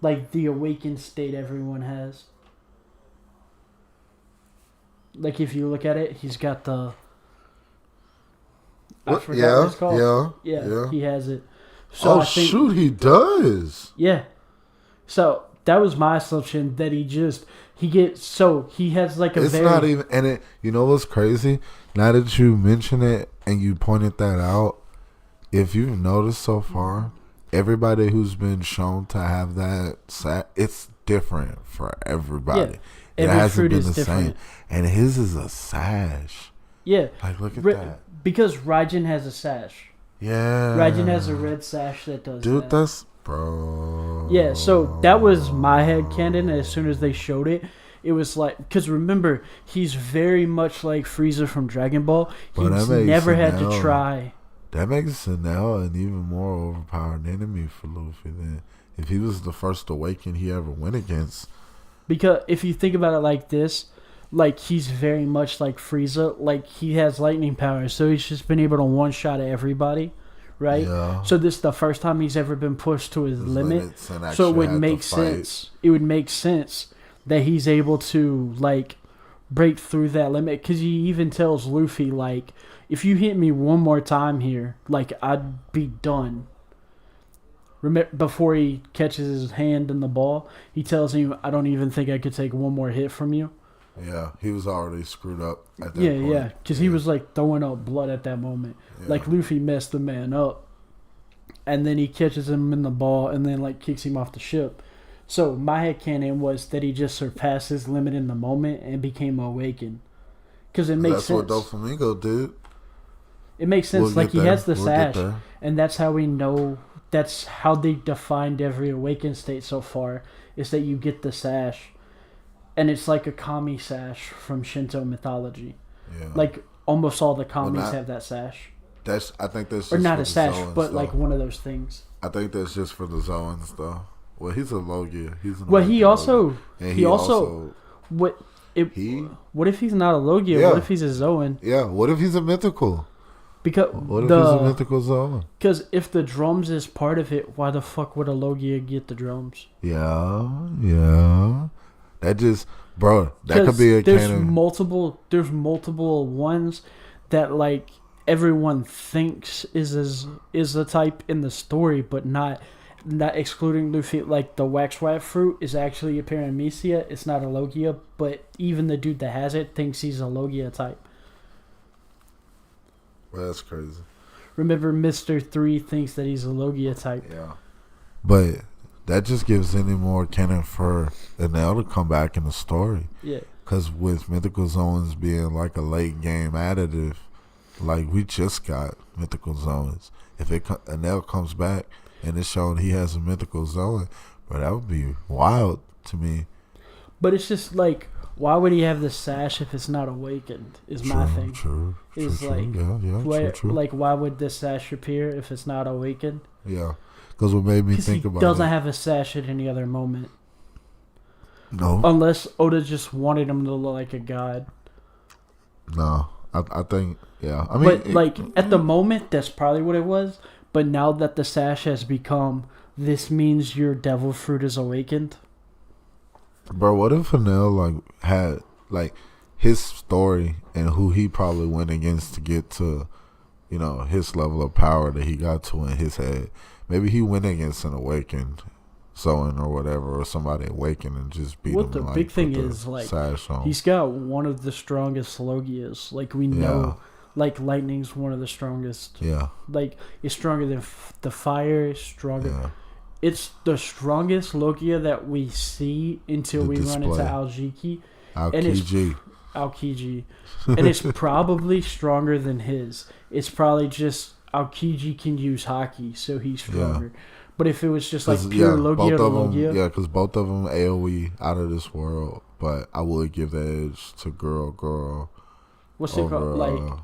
like, the awakened state everyone has. Like, if you look at it, he's got the. I forgot what it's called. Yeah, he has it. So shoot, he does. Yeah. So that was my assumption that he has like a. It's not even, and it. You know what's crazy? Now that you mention it and you pointed that out, if you've noticed so far, everybody who's been shown to have that, it's different for everybody. Yeah, it hasn't been the same, and his is a sash. Yeah, like look at that. Because Raijin has a sash. Yeah, Raijin has a red sash that does. Dude, that's. Bro. Yeah, so that was my headcanon. As soon as they showed it, it was like, because remember, he's very much like Frieza from Dragon Ball. He's never had to try. That makes Enel an even more overpowered enemy for Luffy than if he was the first Awakened he ever went against. Because if you think about it like this, like, he's very much like Frieza. Like, he has lightning power, so he's just been able to one-shot everybody, right? Yeah. So this is the first time he's ever been pushed to his limit. So So it would make sense. It would make sense that he's able to like break through that limit, because he even tells Luffy like, if you hit me one more time here, like I'd be done. Remember, before he catches his hand in the ball, he tells him, I don't even think I could take one more hit from you. Yeah, he was already screwed up at that point. Yeah, because he was like throwing up blood at that moment. Yeah. Like Luffy messed the man up. And then he catches him in the ball and then like kicks him off the ship. So my headcanon was that he just surpassed his limit in the moment and became awakened. Because it makes sense. That's what Doflamingo did. It makes sense. Like he has the sash. Get there. And that's how we know. That's how they defined every awakened state so far. Is that you get the sash. And it's like a kami sash from Shinto mythology. Yeah. Like almost all the kamis have that sash. I think that's just or not a sash, Zoans, but though. Like one of those things. I think that's just for the Zoans, though. Well, he's a Logia. He also what if he's not a Logia? Yeah. What if he's a Zoan? Yeah. What if he's a mythical? Because what if he's a mythical Zoan? Because if the drums is part of it, why the fuck would a Logia get the drums? Yeah. That just, bro, that could be a canon. There's multiple ones that like everyone thinks is a type in the story, but not excluding Luffy. Like the waxwap fruit is actually a paramecia. It's not a Logia, but even the dude that has it thinks he's a Logia type. Well, that's crazy. Remember, Mr. 3 thinks that he's a Logia type. Yeah. But that just gives any more canon for Enel to come back in the story. Yeah. Because with Mythical Zones being like a late game additive, like we just got Mythical Zones. If Enel comes back and it's shown he has a Mythical Zone, but that would be wild to me. But it's just like, why would he have the sash if it's not awakened? Is my thing. True. Like, why would this sash appear if it's not awakened? Yeah. Because what made me think about it. He doesn't have a sash at any other moment. No. Unless Oda just wanted him to look like a god. No. I think, yeah. I mean, but, at the moment, that's probably what it was. But now that the sash has become, this means your devil fruit is awakened. Bro, what if Enel, had, his story and who he probably went against to get to, his level of power that he got to in his head. Maybe he went against an awakened Zoan or whatever, or somebody awakened and just beat him. What the big thing is, he's got one of the strongest Logias. Like, we know, lightning's one of the strongest. Yeah. It's stronger than the fire, it's stronger. Yeah. It's the strongest Logia that we see until we run into Aokiji. Aokiji. And it's probably stronger than his. It's probably just Aokiji can use Haki, so he's stronger. Yeah. But if it was just pure Logia to Logia. Yeah, because both of them AoE out of this world. But I would give the edge to Girl. What's it called?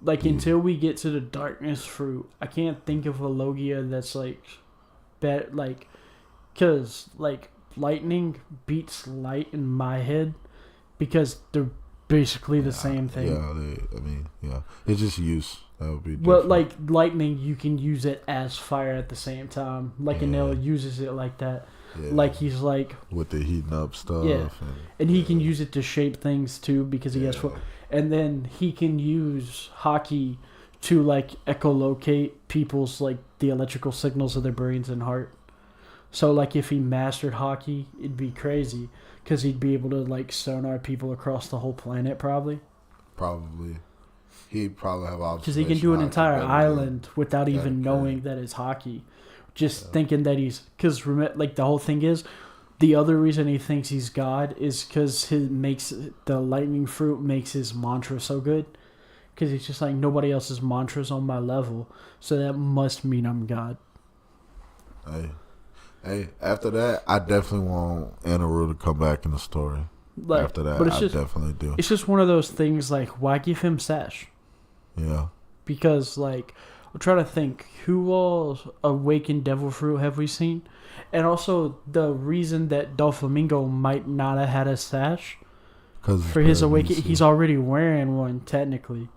Until we get to the darkness fruit, I can't think of a Logia that's because lightning beats light in my head because they're basically the same thing. Yeah, it's just use. That would be different. Well, lightning, you can use it as fire at the same time. Enel uses it like that. Yeah. He's with the heating up stuff. Yeah, and he can use it to shape things too because he has. And then he can use Haki to echolocate people's the electrical signals of their brains and heart. So if he mastered Haki, it'd be crazy because he'd be able to sonar people across the whole planet probably. He'd probably have observation. Because he can do an entire island without even knowing that it's Haki. Just thinking that he's... Because the whole thing is, the other reason he thinks he's God is because the lightning fruit makes his mantra so good. Because he's just nobody else's mantra's on my level. So that must mean I'm God. Hey, after that, I definitely want Anaru to come back in the story. After that, I definitely do. It's just one of those things, why give him sash? Yeah. Because, I'm trying to think, who all awakened devil fruit have we seen? And also, the reason that Doflamingo might not have had a sash for his awakening, he's already wearing one, technically.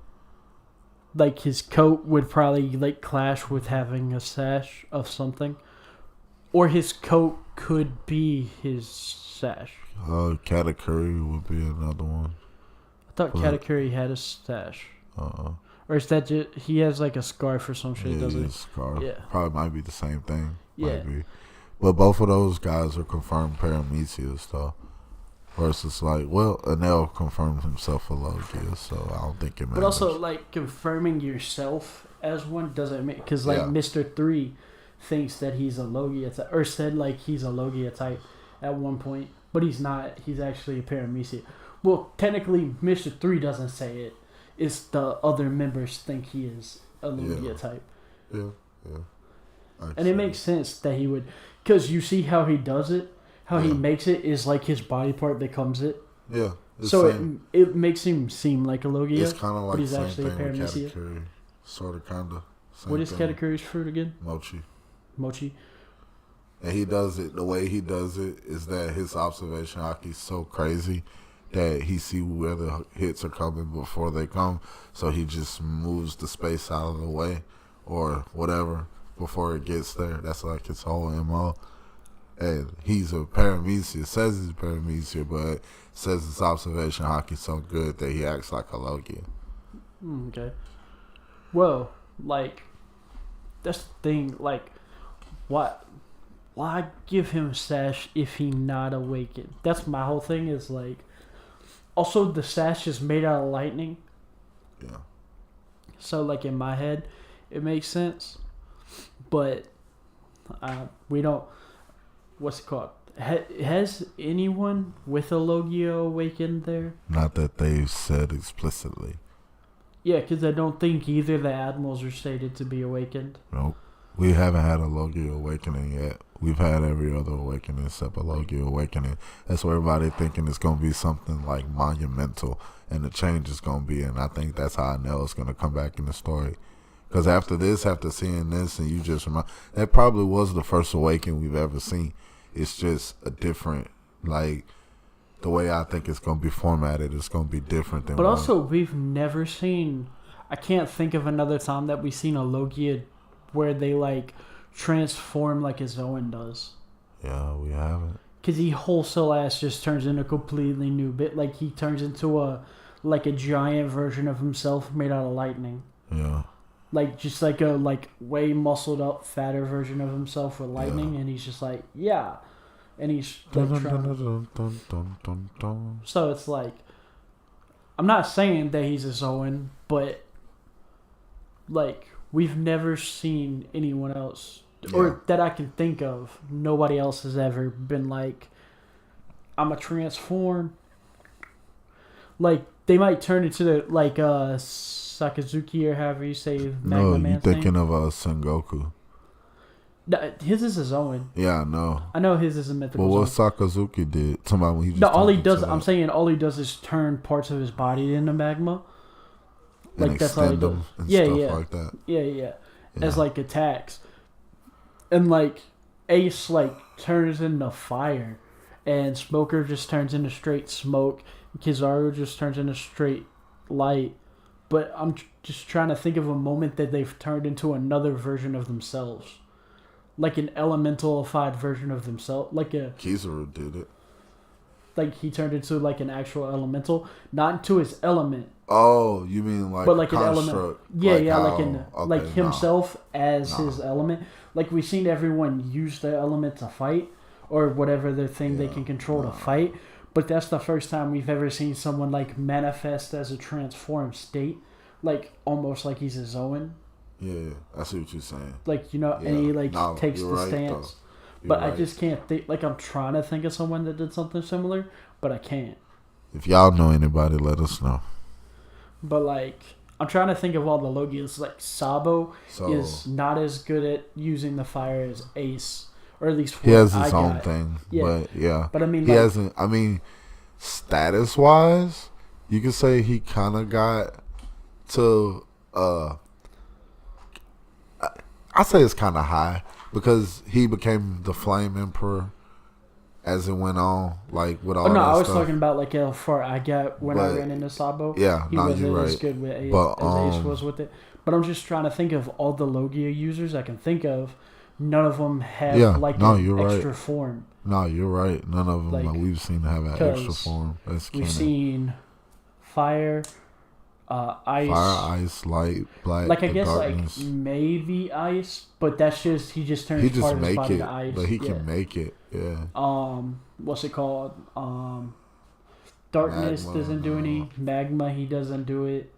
like his coat would probably like clash with having a sash of something, or his coat could be his sash. Katakuri would be another one. I thought Katakuri had a stash. Or is that just, he has like a scarf or some shit, doesn't he? Scarf. Yeah. Probably might be the same thing. Yeah. Might be. But both of those guys are confirmed Parametheus, though. Versus, like, well, Enel confirmed himself a Logia, so I don't think it matters. But also, like, confirming yourself as one doesn't make... Because, like, Mr. 3 thinks that he's a Logia type, or said, like, he's a Logia type at one point. But he's not. He's actually a Parametheus. Well, technically, Mr. 3 doesn't say it. It's the other members think he is a Logia type. Yeah. And it makes sense that he would... Because you see how he does it? How he makes it is like his body part becomes it. Yeah. So it makes him seem like a Logia. It's kind of like but he's the same actually thing with Katakuri. Sort of, kind of. What is Katakuri's fruit again? Mochi. And he does it, the way he does it is that his observation haki is so crazy that he see where the hits are coming before they come. So he just moves the space out of the way or whatever before it gets there. That's like his whole MO. And he's a Parametheus, says he's a Parametheus, but says his observation haki so good that he acts like a Logia. Okay. Well, like, that's the thing, like, why give him sash if he not awakened? That's my whole thing is, like, also the sash is made out of lightning. Yeah. So, like, in my head, it makes sense. But we don't... What's it called? Has anyone with a Logia awakened there? Not that they've said explicitly. Yeah, because I don't think either the admirals are stated to be awakened. Nope. We haven't had a Logia awakening yet. We've had every other awakening except a Logia awakening. That's where everybody thinking it's going to be something like monumental and the change is going to be. And I think that's how I know it's going to come back in the story. Because after this, after seeing this, and you just remind, that probably was the first awakening we've ever seen. It's just a different, like, the way I think it's going to be formatted is going to be different than. But also, we've never seen. I can't think of another time that we've seen a Logia where they like transform like as Owen does. Yeah, we haven't. Because he wholesale ass just turns into a completely new bit. Like he turns into a giant version of himself made out of lightning. Yeah. Like just like a way muscled up, fatter version of himself with lightning, and he's just like and he's like So it's like, I'm not saying that he's a Zoan, but like we've never seen anyone else, or that I can think of. Nobody else has ever been like, I'm a transform. Like they might turn into the Sakazuki or however you say Magma No, you're thinking of Sengoku. His is his own. Yeah, I know. I know his is a mythical. But what Sakazuki did, somebody when he just no, all he does. I'm saying all he does is turn parts of his body into magma. And like that's all he does. And stuff like that. Yeah. As like attacks, and like Ace like turns into fire, and Smoker just turns into straight smoke. Kizaru just turns into straight light. But I'm just trying to think of a moment that they've turned into another version of themselves. Like an elementalified version of themselves. Like a... Kizaru did it. Like he turned into like an actual elemental. Not into his element. Oh, you mean like but like an element. Yeah, like how, like himself as his element. Like we've seen everyone use the element to fight. Or whatever their thing they can control to fight. But that's the first time we've ever seen someone like manifest as a transformed state, like almost like he's a Zoan. Yeah, I see what you're saying. Like and he takes the stance. But right. I just can't think. Like I'm trying to think of someone that did something similar, but I can't. If y'all know anybody, let us know. But like I'm trying to think of all the Logias. Like Sabo is not as good at using the fire as Ace. Or at least he has his own thing, but But I mean, he hasn't. I mean, status wise, you could say he kind of got to. I say it's kind of high because he became the Flame Emperor, as it went on, like with all Oh no, that I was stuff. talking about like how far I got when I ran into Sabo. Yeah, he no, wasn't you're as right. good with But, as Ace was with it. But I'm just trying to think of all the Logia users I can think of. None of them have an extra form. No, you're right. None of them Like, we've seen have an extra form. That's we've canon. seen fire, ice, light, black. Like I guess darkness. like maybe ice, but that's just he just turns part of his body to ice. But he can make it. Yeah. What's it called? Darkness doesn't do any. Magma, he doesn't do it.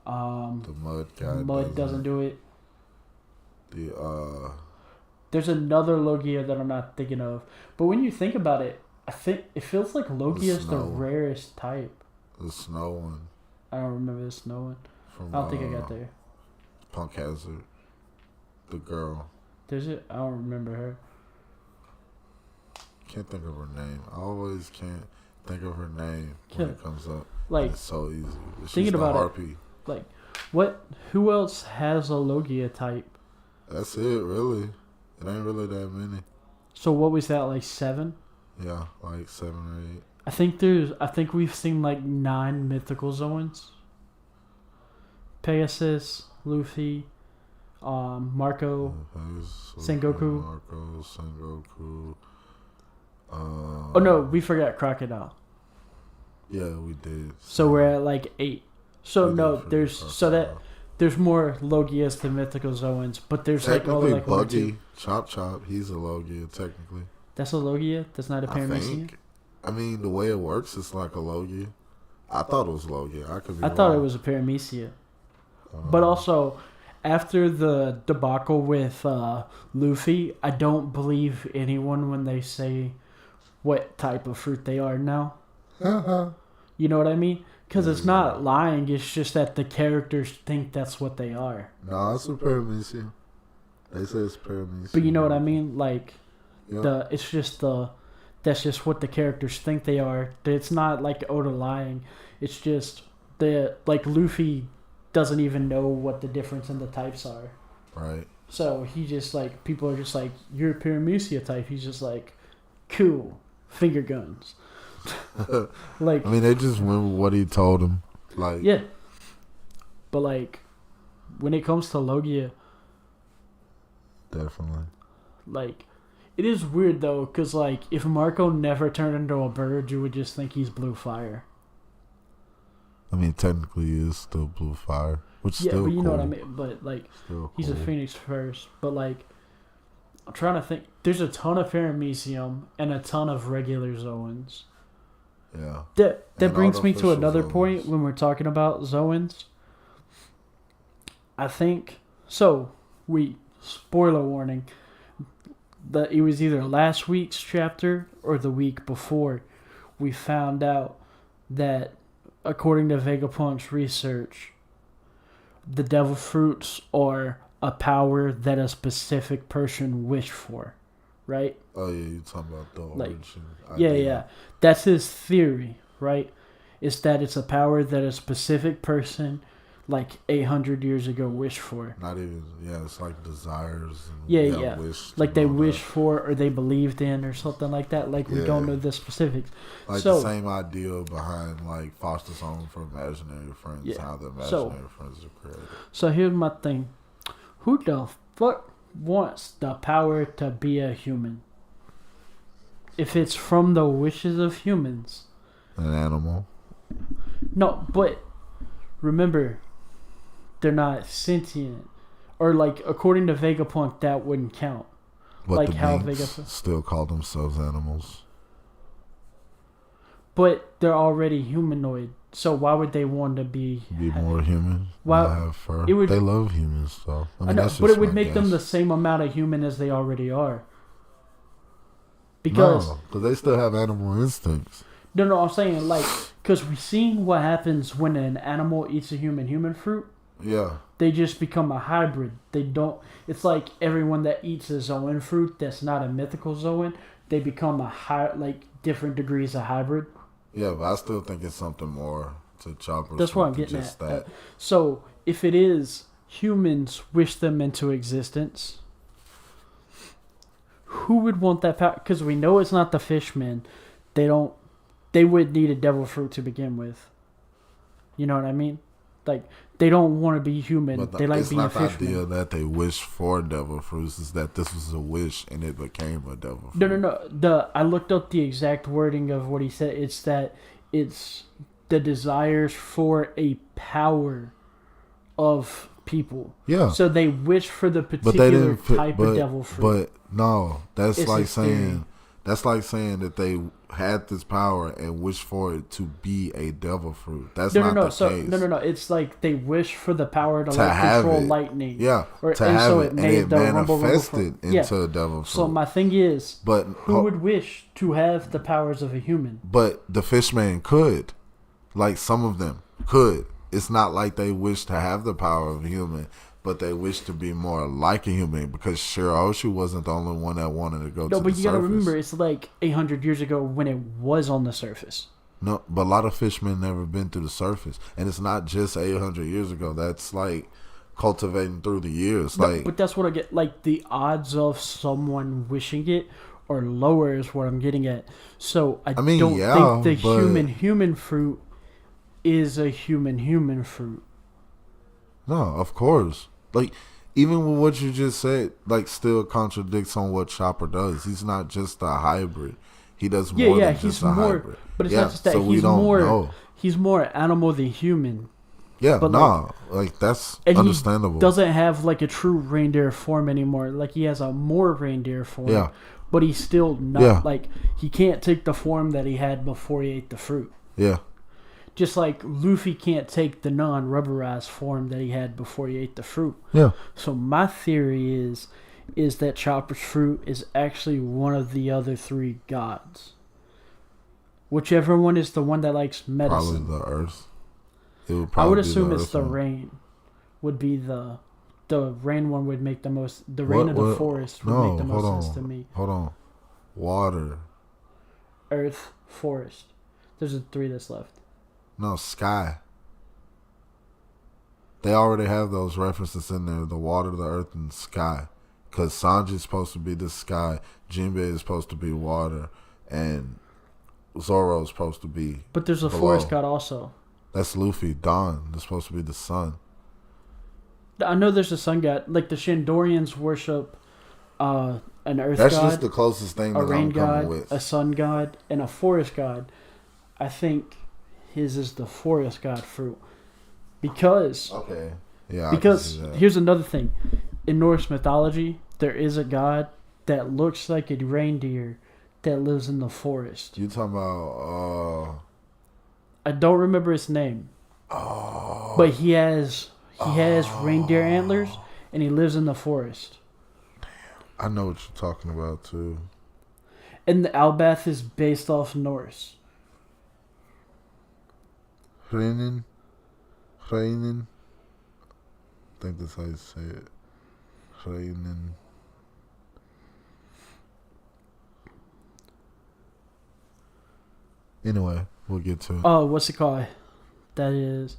The mud guy. Mud doesn't do it. The There's another Logia that I'm not thinking of. But when you think about it, I think it feels like Logia is the rarest type. The snow one. I don't remember the snow one. I don't think I got there. Punk Hazard. The girl. There's it. I don't remember her. Can't think of her name. I always can't think of her name when it comes up. Like, it's so easy. She's thinking about harpy. Like, who else has a Logia type? That's it, really. It ain't really that many. So what was that, like 7? Yeah, like 7 or 8. I think we've seen like 9 mythical Zoans. Pegasus, Luffy, Marco, Sengoku. Marco, Sengoku. Oh no, we forgot Crocodile. Yeah, we did. So we're at like 8. So no, there's more Logias than mythical Zoans, but there's like only like Buggy, Chop, he's a Logia technically. That's a Logia? That's not a Paramecium? I mean, the way it works, it's like a Logia. I thought it was Logia. I thought it was a Paramecia. But also, after the debacle with Luffy, I don't believe anyone when they say what type of fruit they are now. You know what I mean? Because it's not lying. It's just that the characters think that's what they are. No, it's a Paramecia. They say it's Paramecia. But you know what I mean? Like, that's just what the characters think they are. It's not like Oda lying. It's just like Luffy doesn't even know what the difference in the types are. Right. So he just like, people are just like, you're a Paramecia type. He's just like, cool, finger guns. Like, I mean, they just went with what he told them. Like, yeah. But like, when it comes to Logia, definitely. Like, it is weird though, because like, if Marco never turned into a bird, you would just think he's blue fire. I mean, technically, he is still blue fire, which is still but you cool. know what I mean. But like, he's a Phoenix first. But like, I'm trying to think. There's a ton of Paramecium and a ton of regular Zoans. Yeah. That brings me to another point when we're talking about Zoans. I think so. Spoiler warning. It was either last week's chapter or the week before. We found out that, according to Vegapunk's research, the devil fruits are a power that a specific person wished for, right? Oh yeah, you talking about the origin? Yeah. That's his theory, right? Is that it's a power that a specific person, like 800 years ago, wished for. Not even, it's like desires. And yeah. Like they wished for or they believed in or something like that. Like we don't know the specifics. Like the same idea behind like Foster's Home for Imaginary Friends, how the imaginary friends are created. So here's my thing. Who the fuck wants the power to be a human? If it's from the wishes of humans. An animal. No, but remember, they're not sentient. Or like, according to Vegapunk, that wouldn't count. But like the how Vegapunk still call themselves animals. But they're already humanoid. So why would they want to be more human? Why have fur? They love humans, so I mean, but it would make them the same amount of human as they already are. Because they still have animal instincts. No, I'm saying like, because we've seen what happens when an animal eats a human fruit. Yeah. They just become a hybrid. They don't. It's like everyone that eats a Zoan fruit that's not a mythical Zoan, they become different degrees of hybrid. Yeah, but I still think it's something more to Chopper's. That's what I'm getting at. That. So if it is humans wish them into existence, who would want that power? Because we know it's not the fishmen. They don't. They would need a devil fruit to begin with. You know what I mean? Like, they don't want to be human. But They like it's being not the fishmen. idea that they wish for devil fruits. It's that this was a wish and it became a devil fruit. No. I looked up the exact wording of what he said. It's that it's the desires for a power of people. Yeah. So they wish for the particular type of devil fruit. But no, that's It's like his theory. saying that they had this power and wished for it to be a devil fruit. That's not the case. No. It's like they wish for the power to have control it. lightning. Yeah. Or, to and have so it, it made and the it rumble manifested rumble into a devil fruit. So my thing is, but who would wish to have the powers of a human? But the fishman could, like some of them could. It's not like they wish to have the power of a human, but they wish to be more like a human, because Shirahoshi wasn't the only one that wanted to go to the surface. No, but you gotta remember, it's like 800 years ago when it was on the surface. No, but a lot of fishmen never been through the surface. And it's not just 800 years ago. That's like cultivating through the years. No, like, but that's what I get. Like, the odds of someone wishing it are lower is what I'm getting at. So I don't think the human fruit is a human fruit. No, of course. Like, even with what you just said, like, still contradicts on what Chopper does. He's not just a hybrid. He does more than just a hybrid. But it's not just that. So he's more animal than human. Yeah, but like that's understandable. He doesn't have like a true reindeer form anymore. Like, he has a more reindeer form. Yeah. But he's still not like, he can't take the form that he had before he ate the fruit. Yeah. Just like Luffy can't take the non-rubberized form that he had before he ate the fruit. Yeah. So my theory is that Chopper's fruit is actually one of the other three gods. Whichever one is the one that likes medicine. Probably the earth. I would assume it's the rain. Would be the rain one would make the most. The rain of the forest would make the most sense to me. Hold on. Water. Earth, forest. There's the three that's left. No, sky. They already have those references in there. The water, the earth, and sky. Because Sanji's supposed to be the sky. Jinbei is supposed to be water. And Zoro's supposed to be But there's a forest god also. That's Luffy. Dawn is supposed to be the sun. I know there's a sun god. Like, the Shandorians worship an earth god. That's just the closest thing that a rain I'm god, coming with. A sun god, and a forest god. I think his is the forest god fruit. Because... Okay. Yeah. Because here's another thing. In Norse mythology, there is a god that looks like a reindeer that lives in the forest. You talking about... I don't remember his name. Oh. But he has reindeer antlers, and he lives in the forest. Damn. I know what you're talking about, too. And the Albath is based off Norse. Hreinin? I think that's how you say it. Hreinin. Anyway, we'll get to it. Oh, what's it called? That is...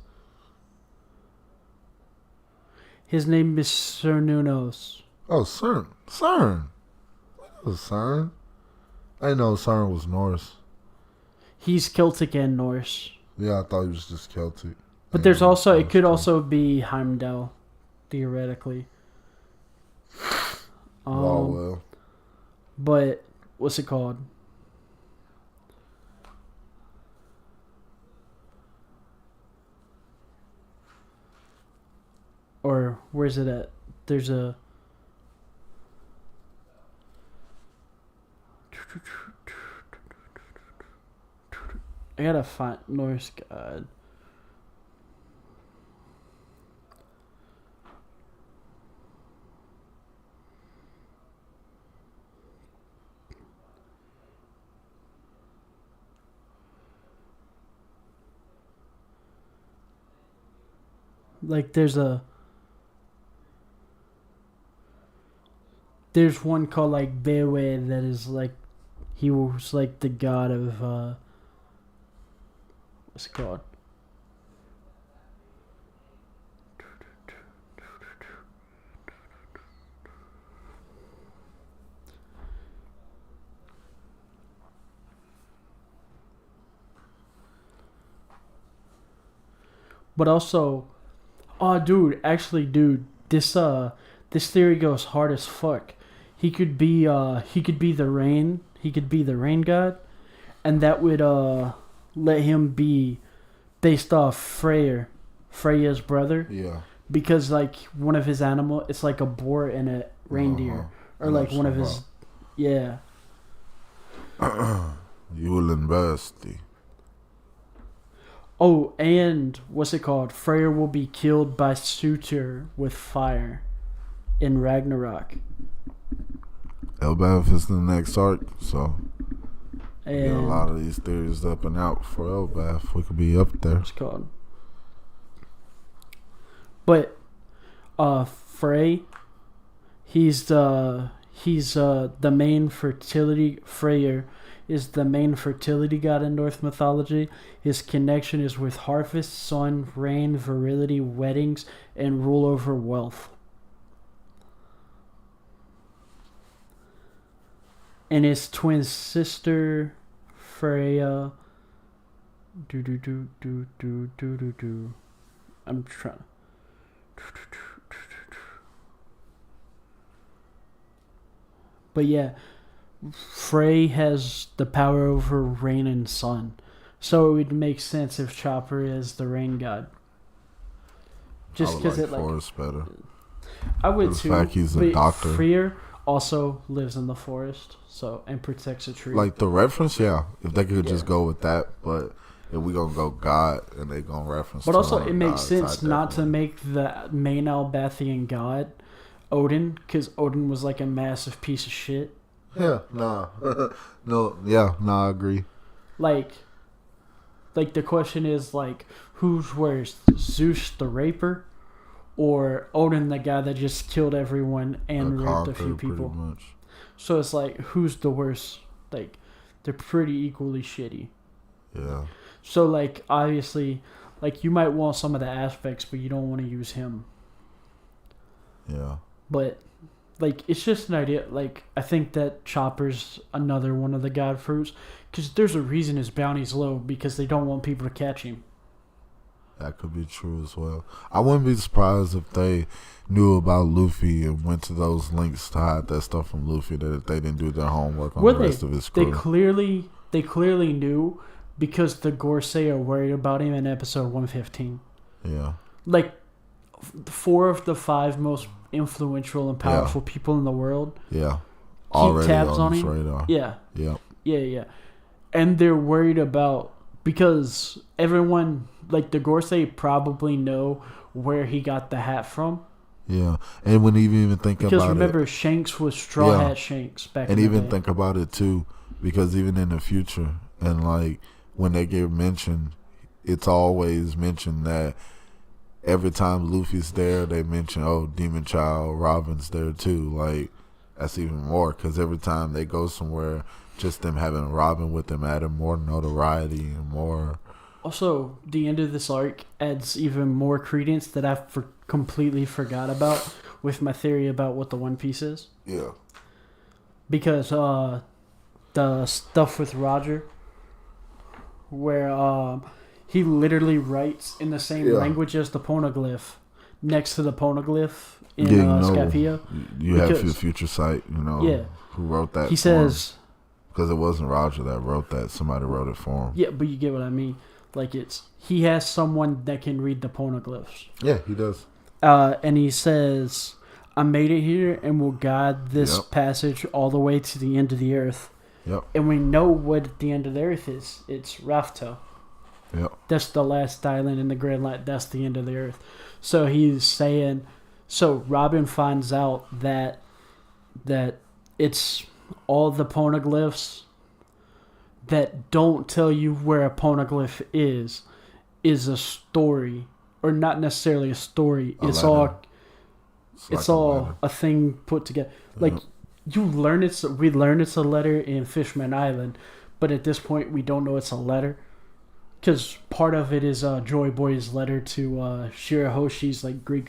His name is Cernunos. Oh, CERN. CERN. What was CERN? I didn't know CERN was Norse. He's Celtic and Norse. Yeah, I thought he was just Celtic. But there's also... It could also be Heimdall, theoretically. Well. But, what's it called? Or where's it at? There's a... I gotta find Norse god. Like, there's one called, like, Bewe that is, like, he was, like, the god of, what's it called? But also, oh, dude, this theory goes hard as fuck. He could be the rain. He could be the rain god, and that would let him be based off Freya's brother. Yeah. Because like one of his animal, it's like a boar and a reindeer, or like one of his, yeah. Yulin Basti. Oh, and what's it called? Freyr will be killed by Surtur with fire in Ragnarok. Elbaf is the next arc, so And get a lot of these theories up and out for Elbaf. We could be up there. it's called. But Frey, he's the main fertility. Freyr is the main fertility god in Norse mythology. His connection is with harvest, sun, rain, virility, weddings, and rule over wealth. And his twin sister, Freya. I'm trying. But yeah, Frey has the power over rain and sun. So it would make sense if Chopper is the rain god. Just because it like forest better. I would the too. fact he's a but doctor. Freyr also lives in the forest, so and protects a tree. Like the reference, yeah. If they could just go with that, but if we gonna go God and they gonna reference. But also, it makes gods, sense not to make the main Albathian god Odin, because Odin was like a massive piece of shit. Yeah, nah, no, yeah, nah, I agree. Like the question is like, who's worse, Zeus the raper, or Odin the guy that just killed everyone and raped a few people? So it's like, who's the worst? Like, they're pretty equally shitty. Yeah. So like, obviously, like you might want some of the aspects, but you don't want to use him. Yeah. But like, it's just an idea. Like, I think that Chopper's another one of the god fruits, because there's a reason his bounty's low, because they don't want people to catch him. That could be true as well. I wouldn't be surprised if they knew about Luffy and went to those links to hide that stuff from Luffy, that if they didn't do their homework on the rest of his crew. They clearly knew, because the Gorsei are worried about him in episode 115. Yeah. Like, 4 of the 5 most influential and powerful people in the world. Yeah. Keep Already tabs on his him. radar. Yeah. Yep. Yeah. And they're worried about, because everyone, like the Gorsei probably know where he got the hat from. Yeah. And when you even think about it. Because remember, Shanks was Straw Hat Shanks back in the day. And even think about it too, because even in the future, and like when they get mentioned, it's always mentioned that every time Luffy's there, they mention, oh, Demon Child, Robin's there too. Like, that's even more, because every time they go somewhere, just them having Robin with them added more notoriety and more. Also, the end of this arc adds even more credence that I completely forgot about with my theory about what the One Piece is. Yeah. Because the stuff with Roger, where he literally writes in the same language as the poneglyph next to the poneglyph in Scapia. You have your future sight, who wrote that. He says, because it wasn't Roger that wrote that, somebody wrote it for him. Yeah, but you get what I mean. Like, he has someone that can read the poneglyphs. Yeah, he does. And he says, I made it here and will guide this passage all the way to the end of the earth. Yep. And we know what the end of the earth is. It's Rafto. Yep. That's the last island in the Grand Line. That's the end of the earth. So he's saying, so Robin finds out that it's all the poneglyphs that don't tell you where a poneglyph is a story, or not necessarily a story. It's all a thing put together. Like, we learn it's a letter in Fishman Island, but at this point we don't know it's a letter, because part of it is Joy Boy's letter to Shirahoshi's like great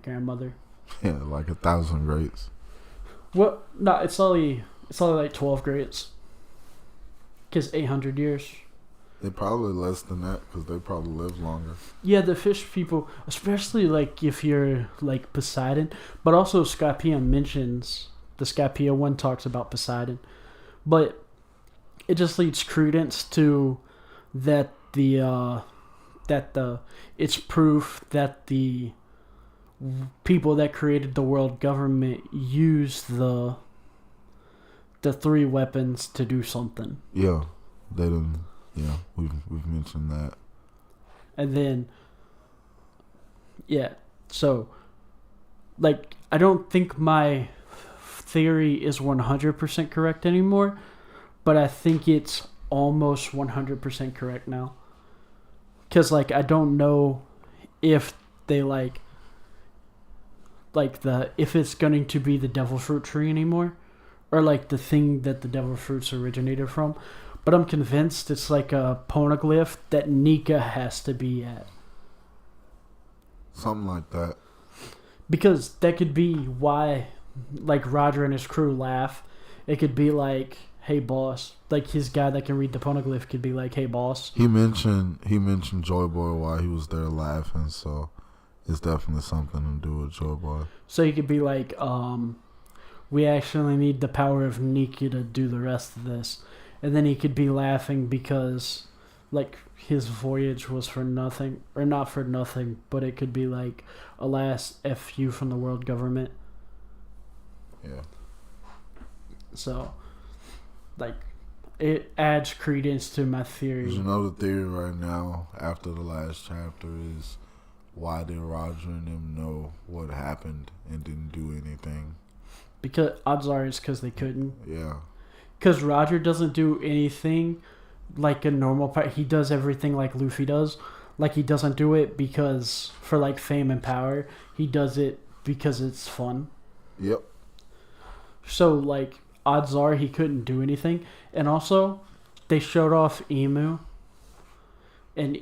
grandmother. Yeah, like 1,000 greats. Well, no, it's only like 12 greats. Because 800 years. They probably less than that because they probably live longer. Yeah, the fish people, especially like if you're like Poseidon, but also Skypiea mentions the Skypiea one talks about Poseidon, but it just leads credence to that the it's proof that the people that created the world government used the three weapons to do something. Yeah, they didn't. Yeah, we've mentioned that. And then, yeah, so, like, I don't think my theory is 100% correct anymore, but I think it's almost 100% correct now. Because, like, I don't know if they, if it's going to be the devil fruit tree anymore, or, like, the thing that the devil fruits originated from. But I'm convinced it's like a poneglyph that Nika has to be at. Something like that. Because that could be why, like, Roger and his crew laugh. It could be like, hey, boss. Like, his guy that can read the poneglyph could be like, hey, boss. He mentioned Joy Boy while he was there laughing, so it's definitely something to do with Joy Boy. So he could be like, we actually need the power of Nika to do the rest of this. And then he could be laughing because, like, his voyage was for nothing. Or not for nothing, but it could be like a last FU from the world government. Yeah. So, like, it adds credence to my theory. You know, the theory right now, after the last chapter, is why did Roger and them know what happened and didn't do anything? Because odds are it's because they couldn't. Yeah. Because Roger doesn't do anything like a normal pirate. He does everything like Luffy does. Like, he doesn't do it because for, like, fame and power. He does it because it's fun. Yep. So, like, odds are he couldn't do anything. And also, they showed off Emu. And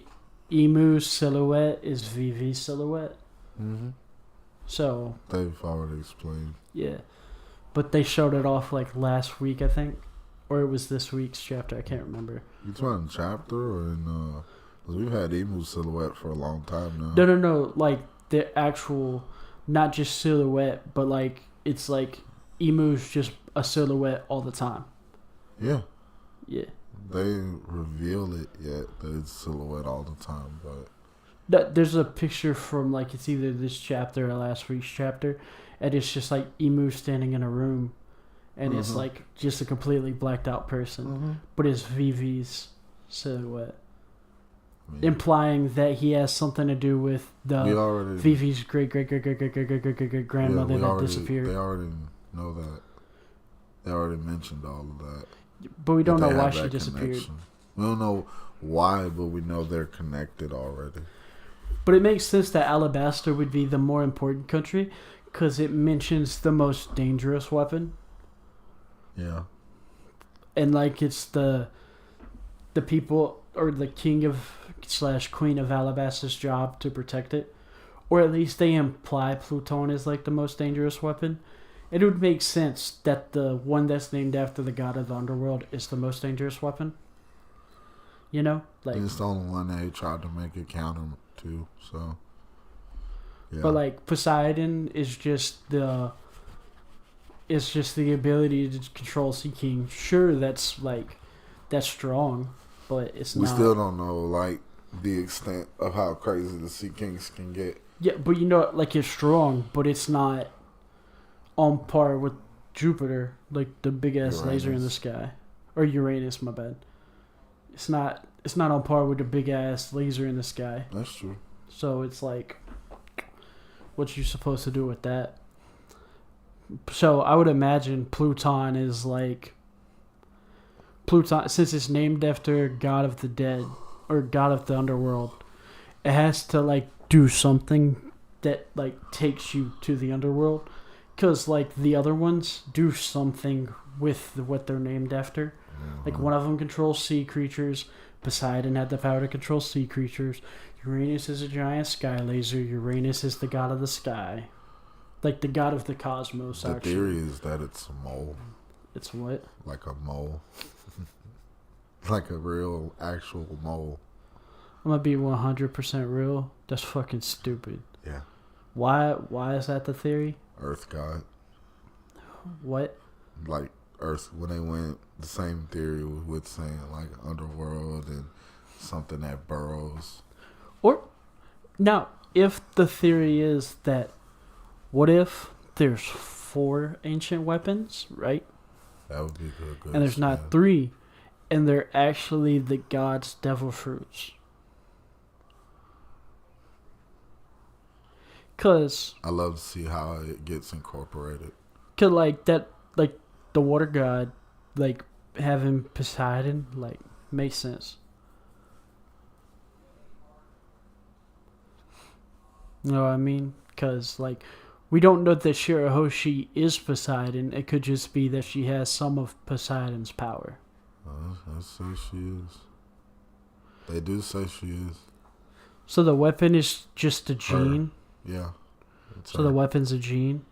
Emu's silhouette is Vivi's silhouette. Mm-hmm. So... They've already explained. Yeah. But they showed it off, like, last week, I think. Or it was this week's chapter. I can't remember. You talking chapter or in... Because we've had Emu's silhouette for a long time now. No. Like, the actual... Not just silhouette, but, like, it's like Emu's just a silhouette all the time. Yeah. Yeah. They reveal it yet that it's silhouette all the time, but... There's a picture from, like, it's either this chapter or last week's chapter... And it's just like Emu standing in a room. And it's like just a completely blacked out person. But it's Vivi's silhouette. Implying that he has something to do with the Vivi's great grandmother that disappeared. They already know that. They already mentioned all of that. But we don't know why she disappeared. Connection. We don't know why, but we know they're connected already. But it makes sense that Alabasta would be the more important country. Because it mentions the most dangerous weapon. Yeah. And, like, it's the people, or the king of, / queen of Alabasta's job to protect it. Or at least they imply Pluton is, like, the most dangerous weapon. It would make sense that the one that's named after the god of the underworld is the most dangerous weapon. You know? Like, it's the only one they tried to make it counter to, so... Yeah. But, like, Poseidon is just the ability to control Sea King. Sure, that's strong, but it's not. We still don't know, like, the extent of how crazy the Sea Kings can get. Yeah, but you know, like, it's strong, but it's not on par with Jupiter, like the big ass laser in the sky, or Uranus. My bad. It's not on par with the big ass laser in the sky. That's true. So it's like, what you supposed to do with that? So I would imagine Pluton is like Pluton, since it's named after God of the Dead or God of the Underworld. It has to like do something that like takes you to the underworld, because like the other ones do something with what they're named after. Like one of them controls sea creatures. Poseidon had the power to control sea creatures. Uranus is a giant sky laser. Uranus is the god of the sky. Like the god of the cosmos, actually. The theory is that it's a mole. It's what? Like a mole. Like a real, actual mole. I'm gonna be 100% real. That's fucking stupid. Yeah. Why is that the theory? Earth God. What? Like Earth, when they went, the same theory with saying like underworld and something that burrows. Or, now, if the theory is that, what if there's 4 ancient weapons, right? That would be good. And there's not 3, and they're actually the gods' devil fruits. Cause I love to see how it gets incorporated. Cause like that, like the water god, like having Poseidon, like makes sense. You know what I mean? Cause like we don't know that Shirahoshi is Poseidon. It could just be that she has some of Poseidon's power. I say she is. They do say she is. So the weapon is just a gene. Yeah. So the weapon's a gene.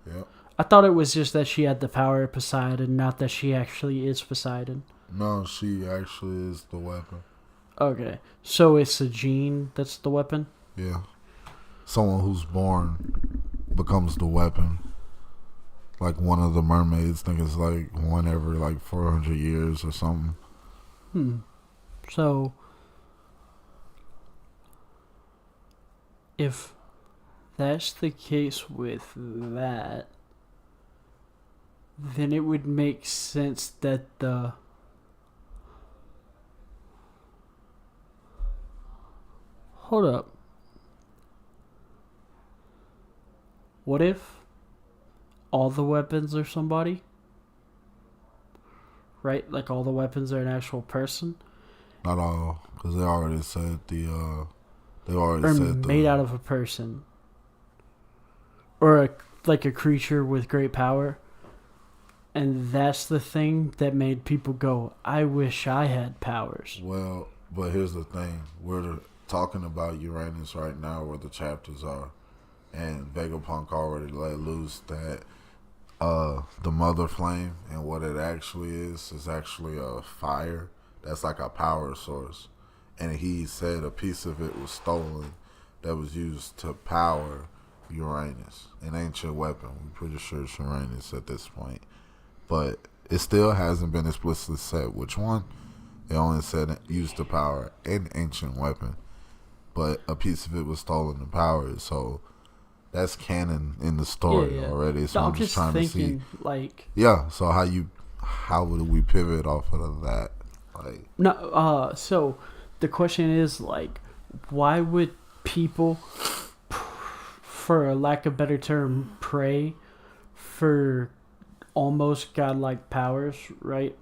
Yeah. I thought it was just that she had the power of Poseidon, not that she actually is Poseidon. No, she actually is the weapon. Okay, so it's a gene that's the weapon? Yeah. Someone who's born becomes the weapon. Like one of the mermaids, I think it's like one every like 400 years or something. So, if that's the case with that, then it would make sense that the... Hold up. What if all the weapons are somebody? Right? Like all the weapons are an actual person? Not all, because they already said made out of a person. Or like a creature with great power. And that's the thing that made people go, I wish I had powers. Well, but here's the thing. We're talking about Uranus right now where the chapters are. And Vegapunk already let loose that the mother flame and what it actually is actually a fire. That's like a power source. And he said a piece of it was stolen that was used to power Uranus, an ancient weapon. We're pretty sure it's Uranus at this point. But it still hasn't been explicitly said which one. It only said it used to power an ancient weapon. But a piece of it was stolen to power it. So that's canon in the story already. So I'm just trying thinking, to see. Like, yeah, so how would we pivot off of that? Like, no, so the question is, like, why would people, for a lack of a better term, pray for almost godlike powers, right?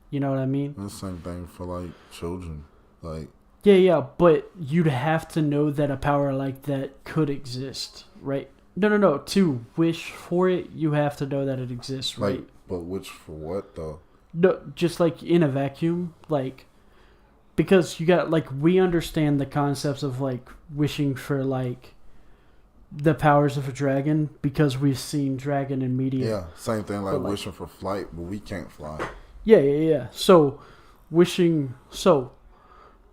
You know what I mean? the same thing for like children. Like, Yeah, but you'd have to know that a power like that could exist, right? No. To wish for it, you have to know that it exists, right? like, but which for what though? No, just like in a vacuum, like, because you got, like, we understand the concepts of, like, wishing for, like, the powers of a dragon because we've seen dragon in media. Yeah, same thing like, But, like, wishing for flight, but we can't fly. Yeah. So,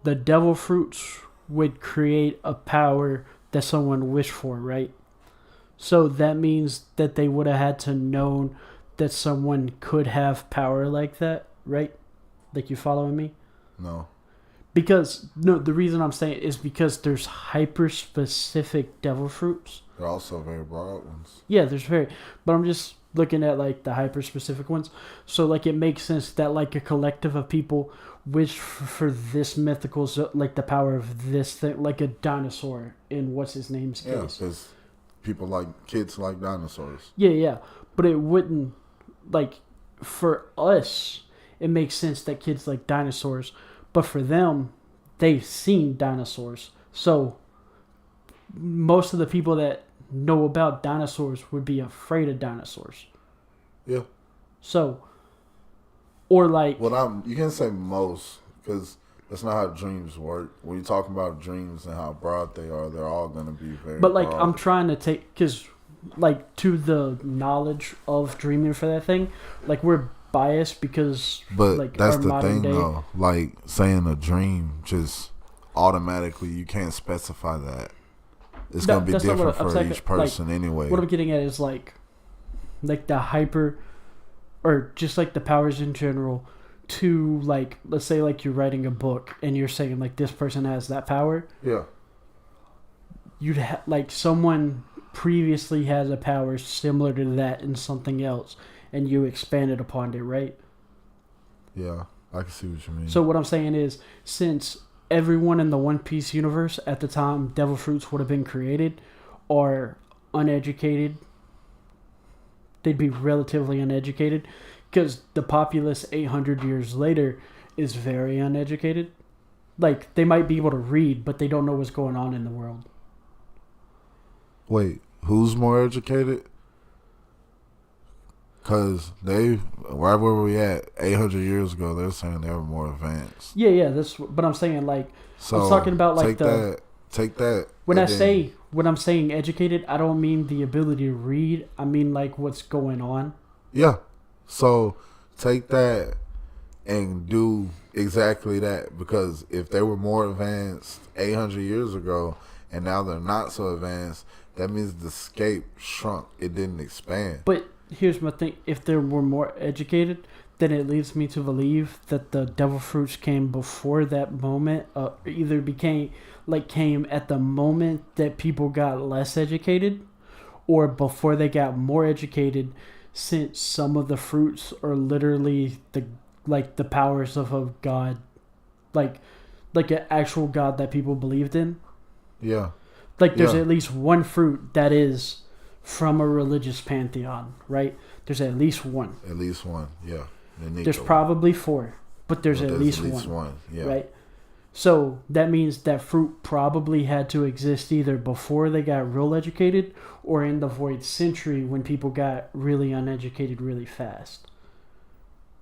the devil fruits would create a power that someone wished for, right? So that means that they would have had to known that someone could have power like that, right? Like, you following me? No. Because, no, the reason I'm saying it is because there's hyper-specific devil fruits. They're also very broad ones. Yeah, but I'm just looking at, like, the hyper-specific ones. So, like, it makes sense that, like, a collective of people wish for this mythical, like, the power of this thing, like a dinosaur in what's-his-name's case. Yeah, because kids like dinosaurs. Yeah. But it wouldn't, like, for us, it makes sense that kids like dinosaurs. But for them, they've seen dinosaurs. So most of the people that know about dinosaurs would be afraid of dinosaurs. Yeah. So, or like... Well, you can't say most, because that's not how dreams work. When you're talking about dreams and how broad they are, they're all going to be very But, like, broad. I'm trying to take... Because, like, to the knowledge of dreaming for that thing, like, we're biased because, but like, that's our the modern thing day. though. Like saying a dream, just automatically you can't specify that. It's gonna be different for each person anyway. What I'm getting at is like the hyper, or just like the powers in general. To like, let's say like you're writing a book and you're saying like this person has that power. Yeah. You'd like someone previously has a power similar to that in something else, and you expanded upon it, right? Yeah, I can see what you mean. So what I'm saying is, since everyone in the One Piece universe at the time devil fruits would have been created are uneducated, they'd be relatively uneducated, because the populace 800 years later is very uneducated. Like, they might be able to read, but they don't know what's going on in the world. Wait, who's more educated? Because right where we at, 800 years ago, they're saying they were more advanced. Yeah, but I'm saying, like, so I'm talking about, like, take that. When I'm saying educated, I don't mean the ability to read. I mean, like, what's going on. Yeah. So take that and do exactly that, because if they were more advanced 800 years ago and now they're not so advanced, that means the scape shrunk. It didn't expand. But here's my thing. If they were more educated, then it leads me to believe that the devil fruits came before that moment, either came at the moment that people got less educated, or before they got more educated, since some of the fruits are literally the powers of a god, like an actual god that people believed in. Yeah. Like, there's at least one fruit that is from a religious pantheon, right? There's at least one. At least one, yeah. There's probably four, but there's at least one. Yeah. Right? So that means that fruit probably had to exist either before they got real educated or in the void century when people got really uneducated really fast.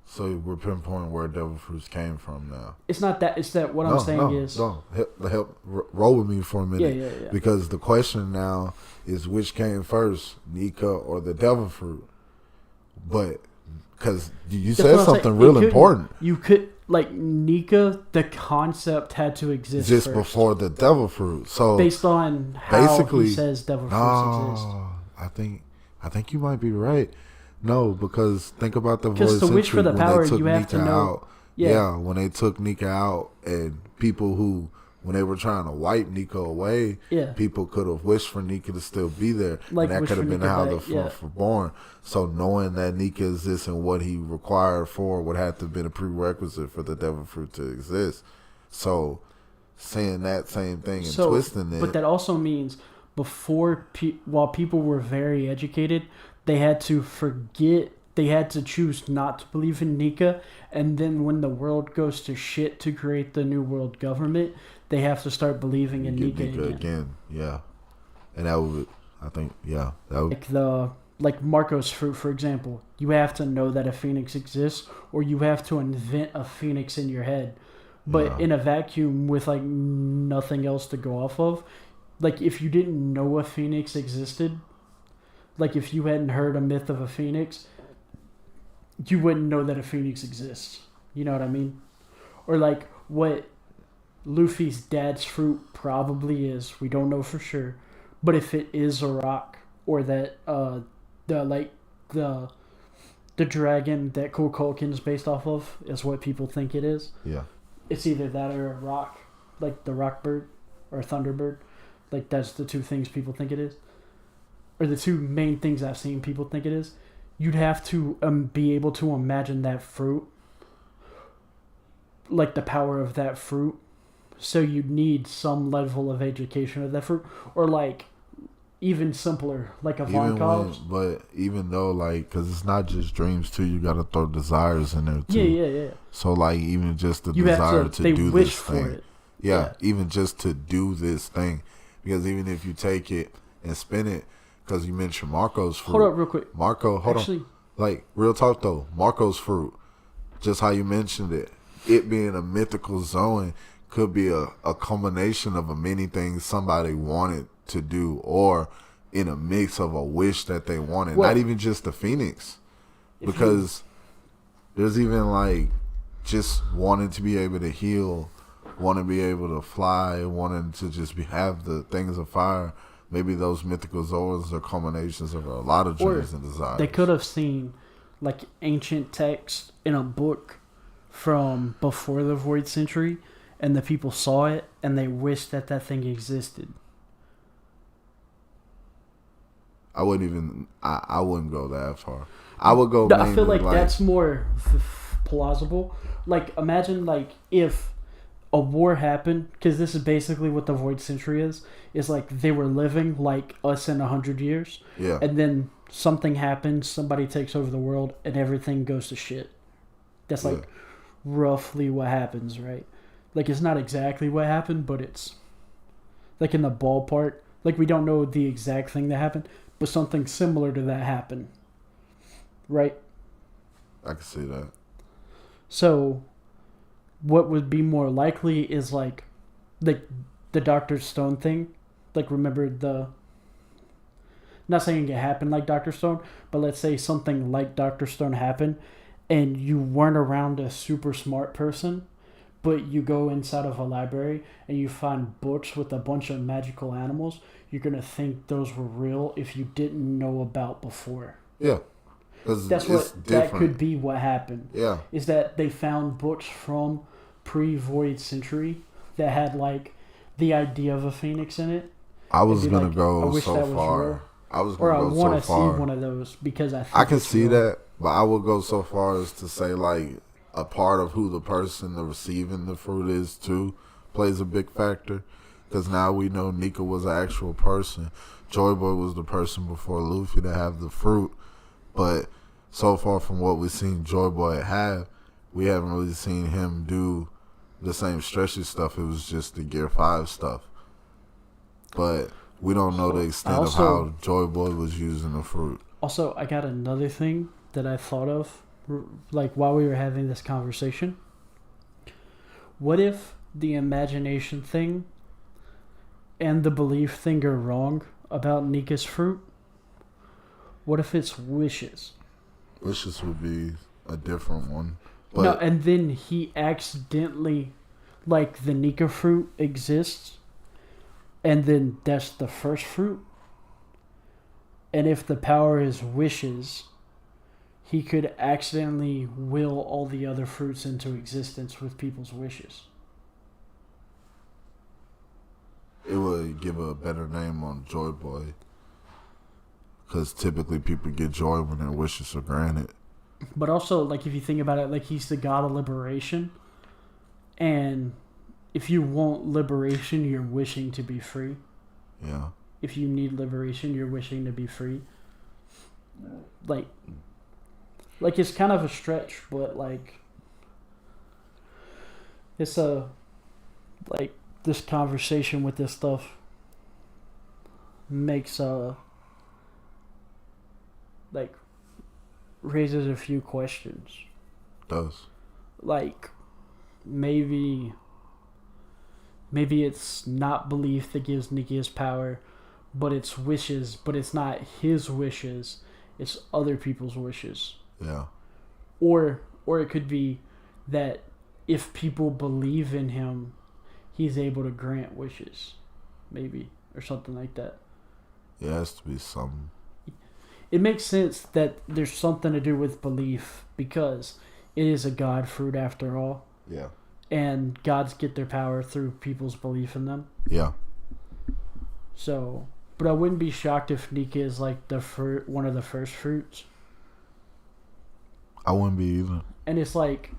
So we're pinpointing where devil fruits came from now. It's not that. It's that what I'm saying is... Help roll with me for a minute. Yeah. Because the question now is which came first, Nika or the devil fruit? But, because you said something real important. You could... Like, Nika, the concept had to exist just first. Before the devil fruit. So based on how he says devil fruits exist. I think you might be right. No, because think about the void century. Wish for the power, you have Nika to know. Out. Yeah, when they took Nika out, and people who, when they were trying to wipe Nika away, people could have wished for Nika to still be there. Like, and that could have been how the fruits were born. So knowing that Nika exists and what he required for would have to have been a prerequisite for the devil fruit to exist. So saying that same thing and twisting it. But that also means while people were very educated, they had to choose not to believe in Nika, and then when the world goes to shit to create the new world government, they have to start believing in Nika again. Yeah. And that would, I think, that would... Like Marco's fruit, for example, you have to know that a phoenix exists, or you have to invent a phoenix in your head. But in a vacuum with like nothing else to go off of, like if you didn't know a phoenix existed, like if you hadn't heard a myth of a phoenix, you wouldn't know that a phoenix exists. You know what I mean? Or like what Luffy's dad's fruit probably is. We don't know for sure. But if it is a rock, or that the dragon that Kukulkan's based off of is what people think it is. Yeah. It's either that or a rock, like the rock bird or thunderbird. Like that's the two things people think it is. Or the two main things I've seen people think it is. You'd have to be able to imagine that fruit, like the power of that fruit. So you'd need some level of education of that fruit, or like even simpler, like a Von College. But even though, like, because it's not just dreams too, you got to throw desires in there too. Yeah. So like even just the desire to do this thing. Yeah, even just to do this thing, because even if you take it and spin it. Because you mentioned Marco's fruit. Hold up real quick. Hold on. Like, real talk though, Marco's fruit, just how you mentioned it being a mythical zone could be a culmination of many things somebody wanted to do, or in a mix of a wish that they wanted. Not even just the phoenix. Because There's even like just wanting to be able to heal, wanting to be able to fly, wanting to just have the things of fire. Maybe those mythical Zoras are culminations of a lot of dreams and desires. They could have seen like ancient text in a book from before the Void Century, and the people saw it and they wished that that thing existed. I wouldn't go that far. I would go. I feel like that's more plausible. Like, imagine like if a war happened, because this is basically what the Void Century is like they were living like us in 100 years. Yeah. And then something happens, somebody takes over the world, and everything goes to shit. That's like roughly what happens, right? Like, it's not exactly what happened, but it's like in the ballpark. Like, we don't know the exact thing that happened, but something similar to that happened. Right? I can see that. So, what would be more likely is like the Dr. Stone thing. Like, remember not saying it happened like Dr. Stone, but let's say something like Dr. Stone happened and you weren't around a super smart person, but you go inside of a library and you find books with a bunch of magical animals. You're going to think those were real if you didn't know about before. Yeah. That could be what happened. Yeah. Is that they found books from pre-Void Century that had like the idea of a phoenix in it. I was gonna go so far. I want to see one of those because I can see that, but I would go so far as to say like a part of who the person receiving the fruit is too plays a big factor. Because now we know Nika was an actual person. Joy Boy was the person before Luffy to have the fruit. But so far from what we've seen Joy Boy have, we haven't really seen him do the same stretchy stuff. It was just the Gear 5 stuff. But we don't know the extent of how Joy Boy was using the fruit. Also, I got another thing that I thought of, like while we were having this conversation. What if the imagination thing and the belief thing are wrong about Nika's fruit? What if it's wishes? Wishes would be a different one. But no, and then he accidentally, like, the Nika fruit exists, and then that's the first fruit. And if the power is wishes, he could accidentally will all the other fruits into existence with people's wishes. It would give a better name on Joy Boy. Because typically people get joy when their wishes are granted. But also, like, if you think about it, like, he's the god of liberation. And if you want liberation, you're wishing to be free. Yeah. If you need liberation, you're wishing to be free. Like it's kind of a stretch, but, like, it's like, this conversation with this stuff makes, like, raises a few questions. Does. Like, maybe it's not belief that gives Nikki his power, but it's wishes, but it's not his wishes, it's other people's wishes. Yeah. Or it could be that if people believe in him, he's able to grant wishes. Maybe. Or something like that. It has to be something. It makes sense that there's something to do with belief because it is a god fruit after all. Yeah. And gods get their power through people's belief in them. Yeah. So, but I wouldn't be shocked if Nika is like one of the first fruits. I wouldn't be either. And it's like,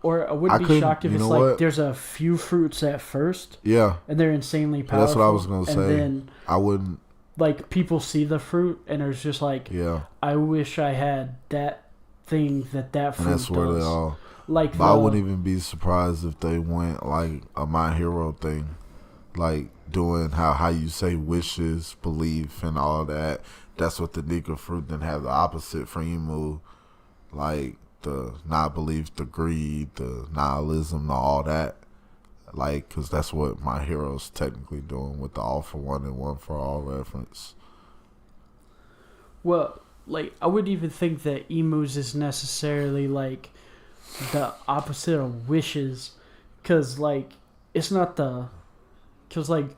or I wouldn't be shocked if it's like what? There's a few fruits at first. Yeah. And they're insanely powerful. That's what I was going to say. And then I wouldn't. Like, people see the fruit and it's just like, yeah, I wish I had that thing that fruit and that's where does. They all. Like, but I wouldn't even be surprised if they went like a My Hero thing, like doing how you say wishes, belief, and all that. That's what the Nika fruit then have the opposite for Emu, like the not belief, the greed, the nihilism, all that. Like, because that's what My Hero's technically doing with the all for one and one for all reference. Well, like I wouldn't even think that emus is necessarily like the opposite of wishes, because like it's not the, because like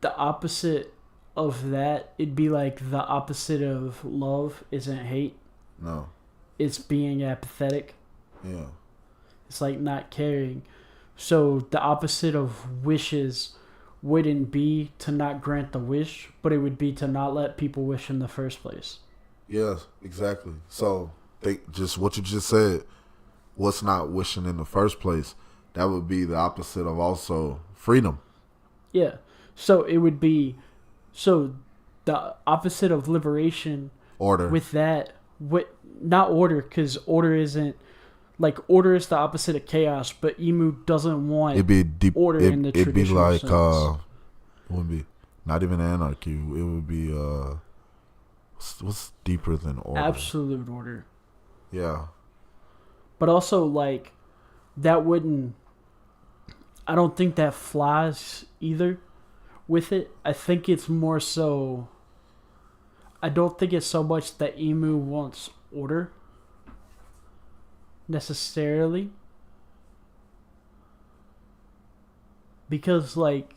the opposite of that, it'd be like the opposite of love isn't hate. No. It's being apathetic. Yeah. It's like not caring. So the opposite of wishes wouldn't be to not grant the wish, but it would be to not let people wish in the first place. Yes, exactly. So think just what you just said. What's not wishing in the first place? That would be the opposite of also freedom. Yeah. So it would be, so the opposite of liberation. Order. With that, not order, because order isn't, like order is the opposite of chaos, but emu doesn't want it'd be deep, order in the it'd be traditional like sense. it wouldn't be not even anarchy. It would be what's deeper than order? Absolute order. Yeah. But also like that wouldn't, I don't think that flies either with it. I think it's more so, I don't think it's so much that emu wants order necessarily, because like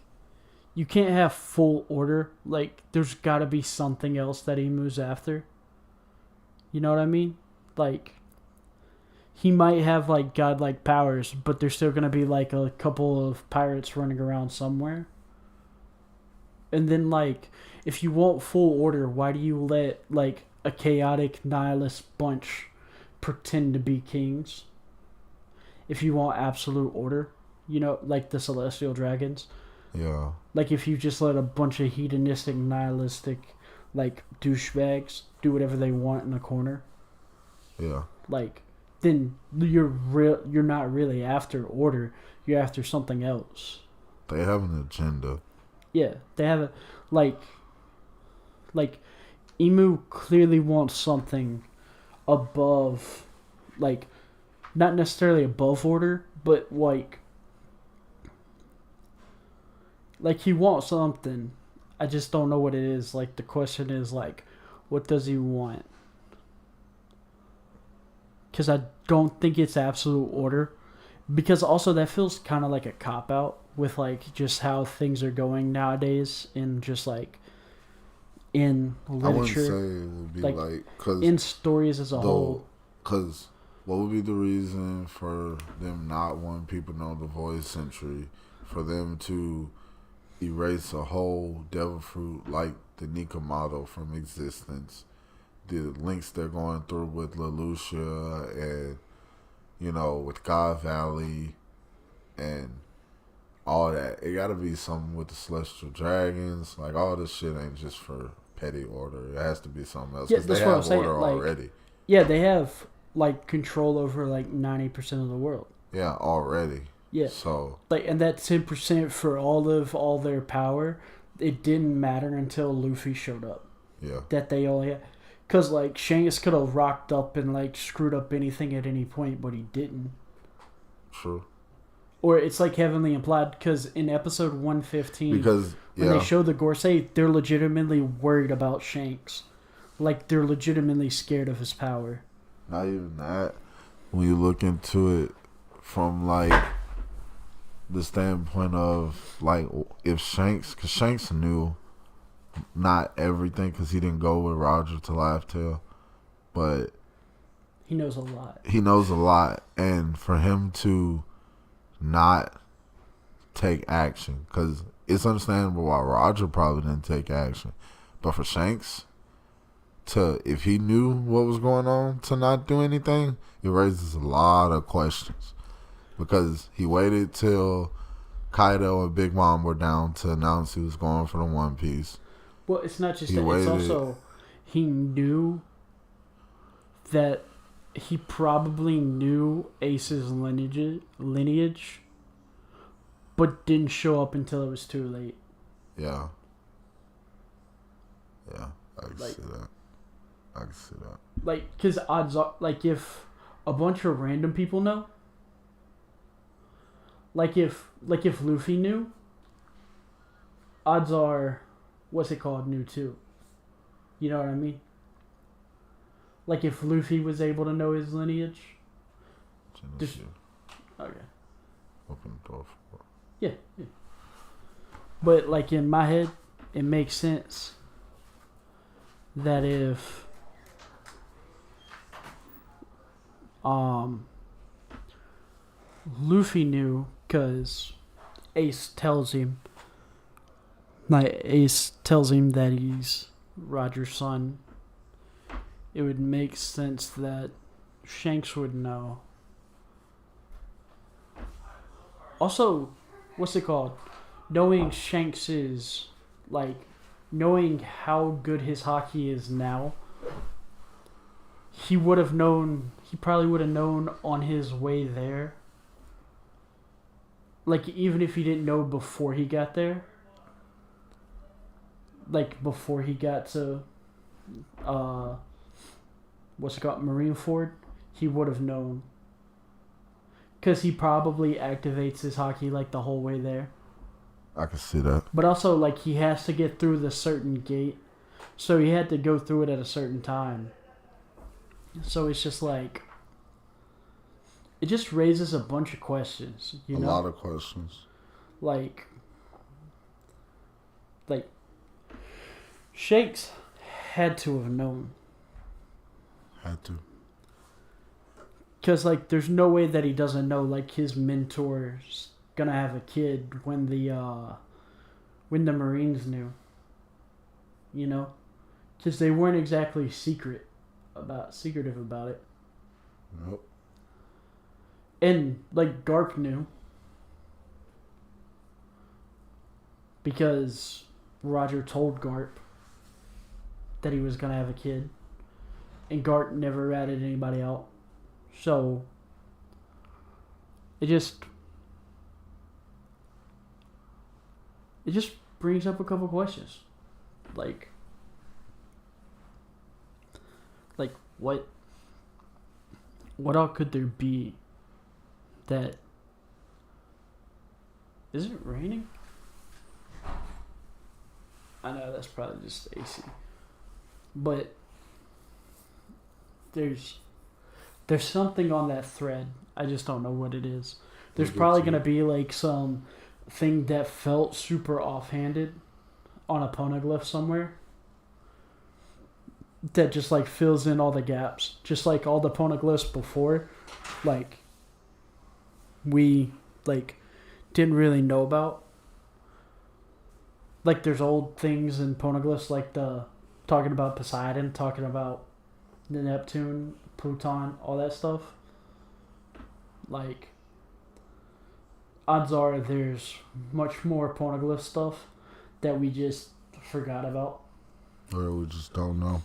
you can't have full order. Like there's got to be something else that emu's after. You know what I mean? Like he might have like godlike powers, but there's still gonna be like a couple of pirates running around somewhere. And then like if you want full order, why do you let like a chaotic nihilist bunch pretend to be kings? If you want absolute order, you know, like the celestial dragons. Yeah. Like if you just let a bunch of hedonistic, nihilistic, like douchebags do whatever they want in a corner. Yeah. Like then you're not really after order. You're after something else. They have an agenda. Yeah, they have a like emu clearly wants something above, like not necessarily above order, but like he wants something. I just don't know what it is. Like the question is like, what does he want? Because I don't think it's absolute order. Because also that feels kind of like a cop out with like just how things are going nowadays in just like in literature. I wouldn't say it would be like cause in stories as a whole. Because what would be the reason for them not wanting people to know the void century? For them to erase a whole devil fruit like the Nika model from existence? The links they're going through with Leloucha and, you know, with God Valley and all that. It gotta be something with the Celestial Dragons. Like, all this shit ain't just for petty order. It has to be something else. Yeah, Because that's they what I'm have saying. order Like, already. Yeah, they have, like, control over, like, 90% of the world. Yeah, already. Yeah. So, like, and that 10% for all their power, it didn't matter until Luffy showed up. yeah. That they only had. Because, like, Shanks could have rocked up and, like, screwed up anything at any point, but he didn't. True. Or it's, like, heavily implied, because in episode 115, Because, when they show the Gorsei, they're legitimately worried about Shanks. Like, they're legitimately scared of his power. Not even that. When you look into it from, like, the standpoint of, like, if Shanks... Because Shanks knew not everything, because he didn't go with Roger to Laugh Tale, but he knows a lot. He knows a lot, and for him to not take action, because it's understandable why Roger probably didn't take action, but for Shanks to, if he knew what was going on, to not do anything, it raises a lot of questions, because he waited till Kaido and Big Mom were down to announce he was going for the One Piece. Well, it's not just that. It's also he knew that he probably knew Ace's lineage, but didn't show up until it was too late. Yeah. Yeah, I can see that. I can see that. Like, because odds are, like, if a bunch of random people know, like if Luffy knew, odds are, what's it called, knew too. You know what I mean? Like if Luffy was able to know his lineage. Just, Okay. open the door for. Yeah. But like in my head, it makes sense that if Luffy knew, because Ace tells him that he's Roger's son, it would make sense that Shanks would know. Also, what's it called? Knowing Shanks is, like, knowing how good his hockey is now, he probably would have known on his way there. Like, even if he didn't know before he got there. Like, before he got to, Marineford, he would have known. Because he probably activates his hockey, like, the whole way there. I can see that. But also, like, he has to get through the certain gate. So he had to go through it at a certain time. So it's just like... It just raises a bunch of questions, you know? A lot of questions. Like... Shanks had to have known. Had to. Because, like, there's no way that he doesn't know, like, his mentor's gonna have a kid when the Marines knew. You know? Because they weren't exactly secretive about it. Nope. And, like, Garp knew. Because Roger told Garp that he was gonna have a kid. And Garp never ratted anybody out. So, it just brings up a couple questions. Like what all could there be that... Is it raining? I know that's probably just AC. But there's something on that thread. I just don't know what it is. There's probably going to be like some thing that felt super offhanded on a poneglyph somewhere that just like fills in all the gaps. Just like all the poneglyphs before, like we like didn't really know about. Like there's old things in poneglyphs like the talking about Poseidon, talking about the Neptune, Pluton, all that stuff. Like, odds are there's much more poneglyph stuff that we just forgot about. Or we just don't know.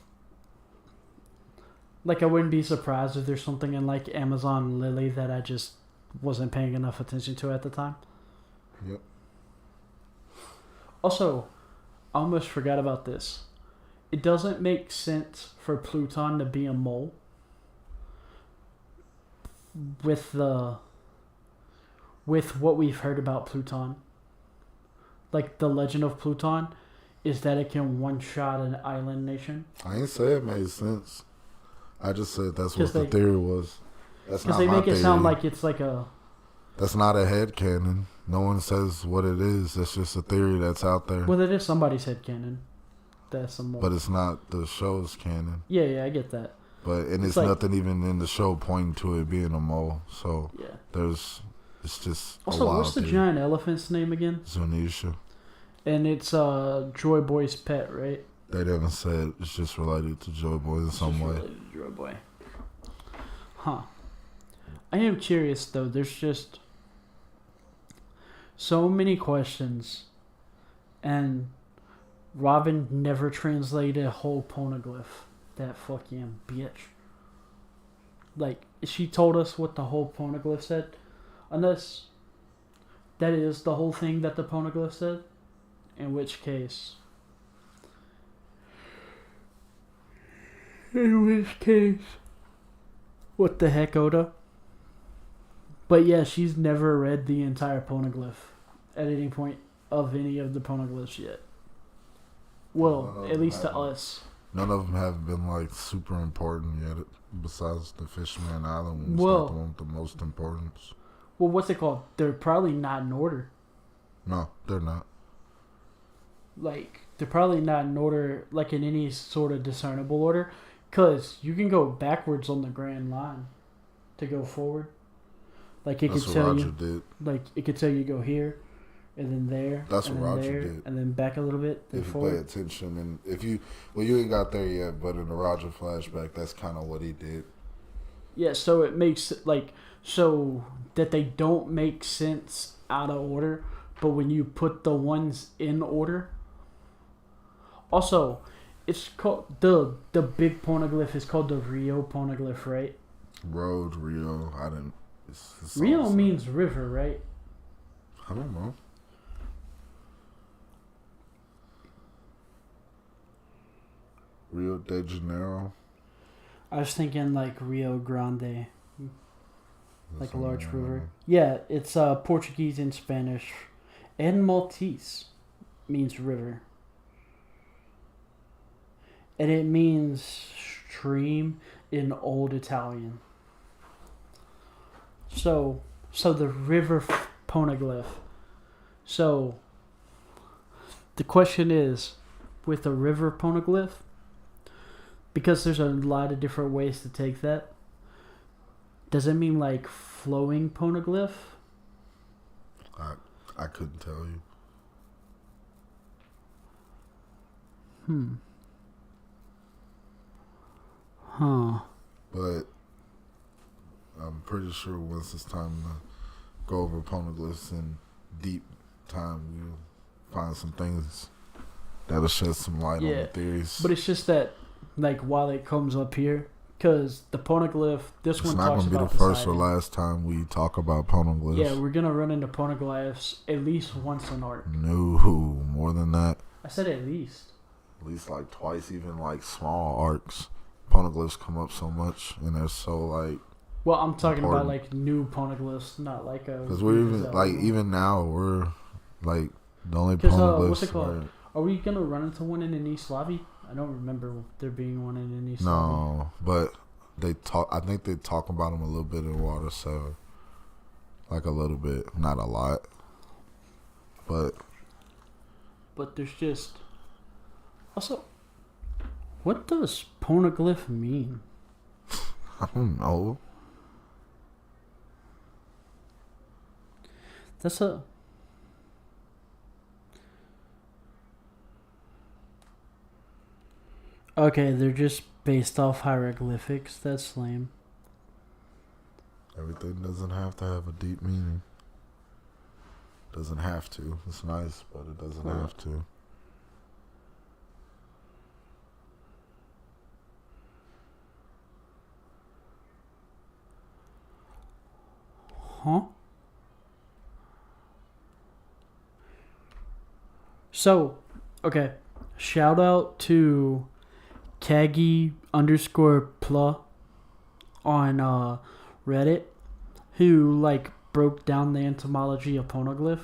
Like, I wouldn't be surprised if there's something in, like, Amazon Lily that I just wasn't paying enough attention to at the time. Yep. Also, I almost forgot about this. It doesn't make sense for Pluton to be a mole with what we've heard about Pluton. Like, the legend of Pluton is that it can one-shot an island nation. I ain't say it made sense. I just said that's what the theory was. That's not my theory. Because they make it sound like it's like a... That's not a headcanon. No one says what it is. That's just a theory that's out there. Well, it is somebody's headcanon. That's a mole. But it's not the show's canon. Yeah, I get that. And it's like, nothing even in the show pointing to it being a mole. So yeah. It's just also, what's the giant elephant's name again? Nietsche. And it's Joy Boy's pet, right? They haven't said. It's just related to Joy Boy in some way. Related to Joy Boy. Huh. I am curious though. There's just so many questions, and Robin never translated a whole poneglyph. That fucking bitch. Like, she told us what the whole poneglyph said. Unless that is the whole thing that the poneglyph said. In which case... What the heck, Oda? But yeah, she's never read the entire poneglyph at any point of any of the poneglyphs yet. Well, at least to us. None of them have been like super important yet, besides the Fisherman Island ones, like the one with the most importance. Well, what's it called? They're probably not in order. No, they're not. Like, they're probably not in order, like in any sort of discernible order, because you can go backwards on the Grand Line to go forward. Like, it That's could what tell Roger you, did. like, it could tell you go here, and then there. That's and what then Roger there, did. And then back a little bit. Then If you forward. pay attention, and if you, well, you ain't got there yet, but in the Roger flashback, that's kind of what he did. Yeah, so it makes, like, so that they don't make sense out of order, but when you put the ones in order. Also, it's called, the big poneglyph is called the Rio poneglyph, right? Road, Rio, I didn't. It's Rio means river, right? I don't know. Rio de Janeiro. I was thinking like Rio Grande, like a large Something river. like that. Yeah, it's Portuguese and Spanish, and Maltese means river, and it means stream in Old Italian. So the river poneglyph. So the question is, with a river poneglyph, because there's a lot of different ways to take that, does it mean like flowing poneglyph? I couldn't tell you. Huh. But I'm pretty sure once it's time to go over poneglyphs in deep time, we'll find some things that'll shed some light on the theories. But it's just that, like, while it comes up here, because the poneglyph, this one talks about it's not going to be the first or last time we talk about poneglyphs. Yeah, we're going to run into poneglyphs at least once an arc. No, more than that. I said at least. At least like twice, even like small arcs. Poneglyphs come up so much, and they're so like. Well, I'm talking important. about like new poneglyphs, not like a. Because we're even like even now we're like the only poneglyphs. What's it called? Are we gonna run into one in an East Lobby? I don't remember there being one in an East Lobby. No, but they talk. I think they talk about them a little bit in Water 7. Like a little bit, not a lot, but. But there's just. Also, what does poneglyph mean? I don't know. That's a. Okay, they're just based off hieroglyphics. That's lame. Everything doesn't have to have a deep meaning. Doesn't have to. It's nice, but it doesn't have to. Huh? So, okay. Shout out to Kagi_pla on Reddit, who like broke down the etymology of poneglyph.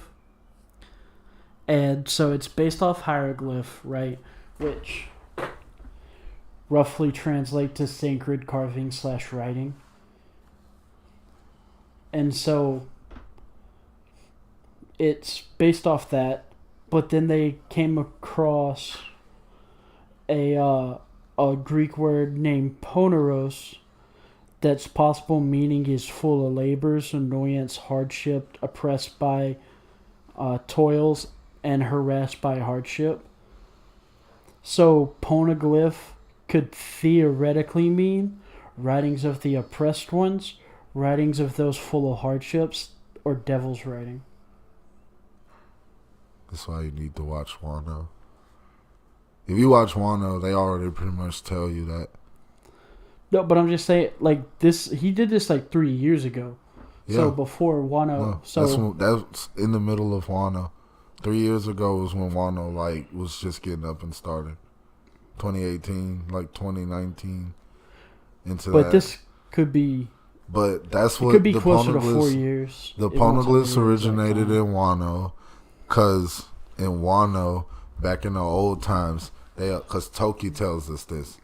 And so it's based off hieroglyph, right? Which roughly translate to sacred carving / writing. And so it's based off that, but then they came across a Greek word named poneros that's possible meaning is full of labors, annoyance, hardship, oppressed by toils, and harassed by hardship. So poneglyph could theoretically mean writings of the oppressed ones, writings of those full of hardships, or devil's writing. That's why you need to watch Wano. If you watch Wano, they already pretty much tell you that. No, but I'm just saying, like, this, he did this like 3 years ago. Yeah. So before Wano. No, so that's in the middle of Wano. 3 years ago was when Wano like was just getting up and starting. 2018, like 2019, into but that. This could be. But that's what it could be closer to 4 years. The poneglyphs originated in Wano, because in Wano, back in the old times, Because Toki tells us this.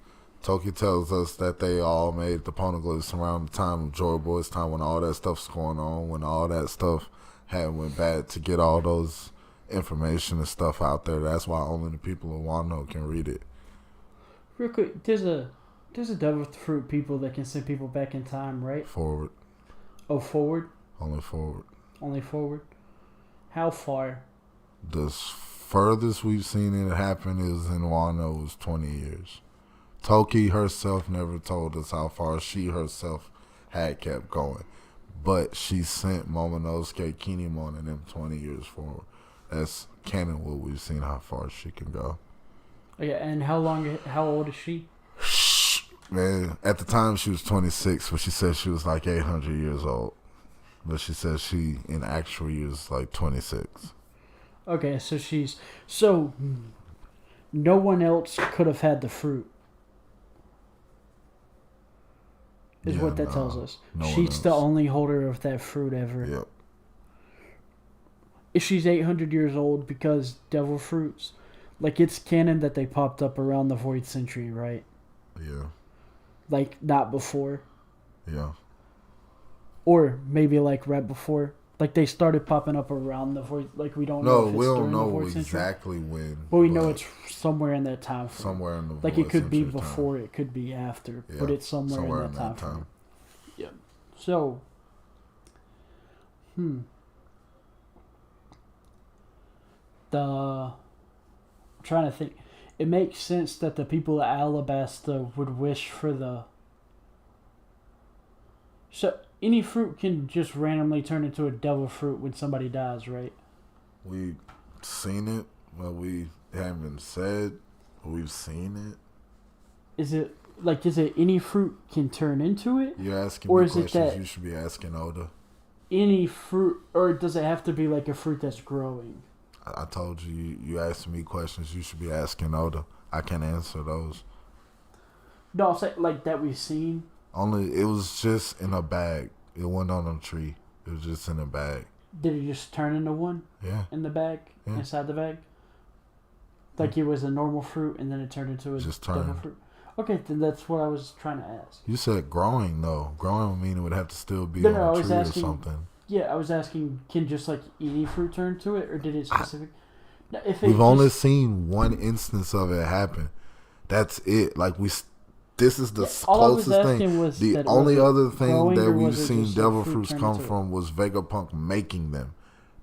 Toki tells us that they all made the poneglyphs around the time of Joy Boy's time, when all that stuff's going on, when all that stuff had went bad, to get all those information and stuff out there. That's why only the people of Wano can read it. Real quick, there's a devil fruit people that can send people back in time, right? Forward. Oh, forward? Only forward. Only forward? How far? The furthest we've seen it happen is in Wano was 20 years. Toki herself never told us how far she herself had kept going. But she sent Momonosuke, Kinemon, and them 20 years forward. That's canon what we've seen how far she can go. Okay, and how old is she? Man, at the time she was 26, but she said she was like 800 years old. But she says she, in actual years, like 26. Okay, so no one else could have had the fruit. Is what that tells us. She's the only holder of that fruit ever. Yep. If she's 800 years old, because devil fruits, like, it's canon that they popped up around the Void Century, right? Yeah. Like, not before. Yeah. Or maybe, like, right before. Like, they started popping up around the Void... Like, we don't know if it's we don't during the know Void exactly Century. when. But we know it's somewhere in that time frame. Somewhere in the Like, Void it could be Century before, time. it could be after. Yeah, but it's somewhere in that time frame. Yeah. So... I'm trying to think. It makes sense that the people of Alabasta would wish for the... So, any fruit can just randomly turn into a devil fruit when somebody dies, right? We've seen it, but we haven't said we've seen it. Is it any fruit can turn into it? You're asking or me is questions it that you should be asking Oda. Any fruit, or does it have to be like a fruit that's growing? I told you, you asked me questions you should be asking Oda. I can't answer those. No, I'm saying like that we've seen. Only, it was just in a bag. It wasn't on a tree. It was just in a bag. Did it just turn into one? Yeah. In the bag? Yeah. Inside the bag? Like it was a normal fruit and then it turned into a devil fruit? Okay, then that's what I was trying to ask. You said growing, though. Growing would mean it would have to still be on a tree or something. Yeah, I was asking, can just like any fruit turn to it, or did it specific? We've only seen one instance of it happen. That's it. Like this is the closest thing. The only other thing that we've seen devil fruits come from was Vegapunk making them.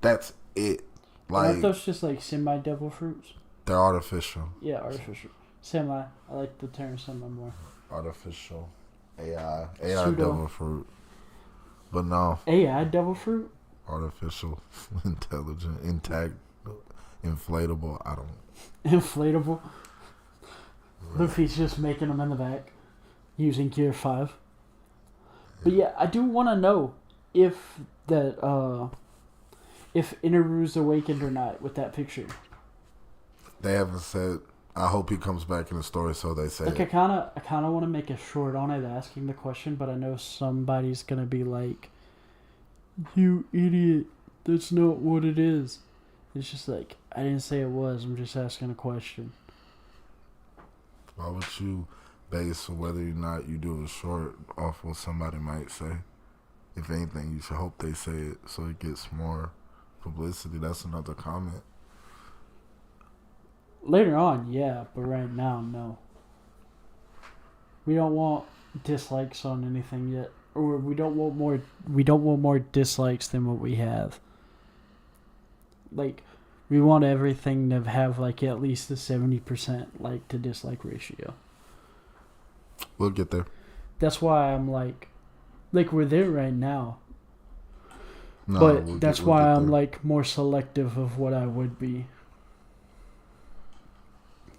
That's it. Like, aren't those just like semi-devil fruits? They're artificial. Yeah, artificial. Semi. I like the term semi more. Artificial. AI devil fruit. But no. AI devil fruit? Artificial, intelligent, intact, inflatable. I don't. Inflatable? Right. Luffy's just making them in the back using Gear 5. But yeah, I do want to know if that if Inaru's awakened or not with that picture. They haven't said. I hope he comes back in the story, so they say. Like, I kind of want to make a short on it asking the question, but I know somebody's gonna be like, "You idiot! That's not what it is." It's just like, I didn't say it was. I'm just asking a question. Why would you base whether or not you do a short off what somebody might say? If anything, you should hope they say it so it gets more publicity. That's another comment. Later on, yeah, but right now, no. We don't want dislikes on anything yet, or we don't want more dislikes than what we have. Like, we want everything to have like at least a 70% like to dislike ratio. We'll get there. That's why I'm like we're there right now. No, but that's why I'm like more selective of what I would be.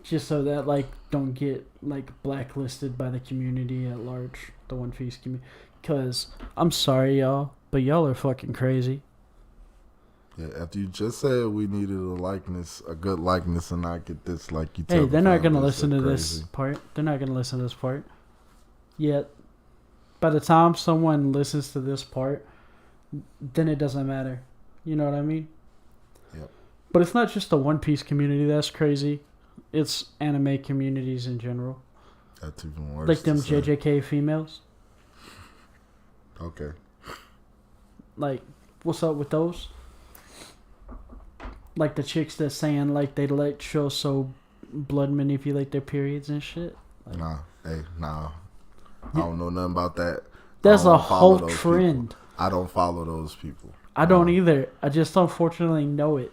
Just so that like don't get like blacklisted by the community at large, the One Piece community. Cause I'm sorry y'all, but y'all are fucking crazy. Yeah, after you just said we needed a good likeness, and not get this like you. Hey, they're not gonna listen to this part. They're not gonna listen to this part. Yet, by the time someone listens to this part, then it doesn't matter. You know what I mean? Yep. But it's not just the One Piece community that's crazy. It's anime communities in general. That's even worse. Like them JJK females. Okay. Like, what's up with those? Like the chicks that's saying like they let show so blood manipulate their periods and shit. Like, nah. I don't know nothing about that. That's a whole trend. People. I don't follow those people. I don't either. I just unfortunately know it.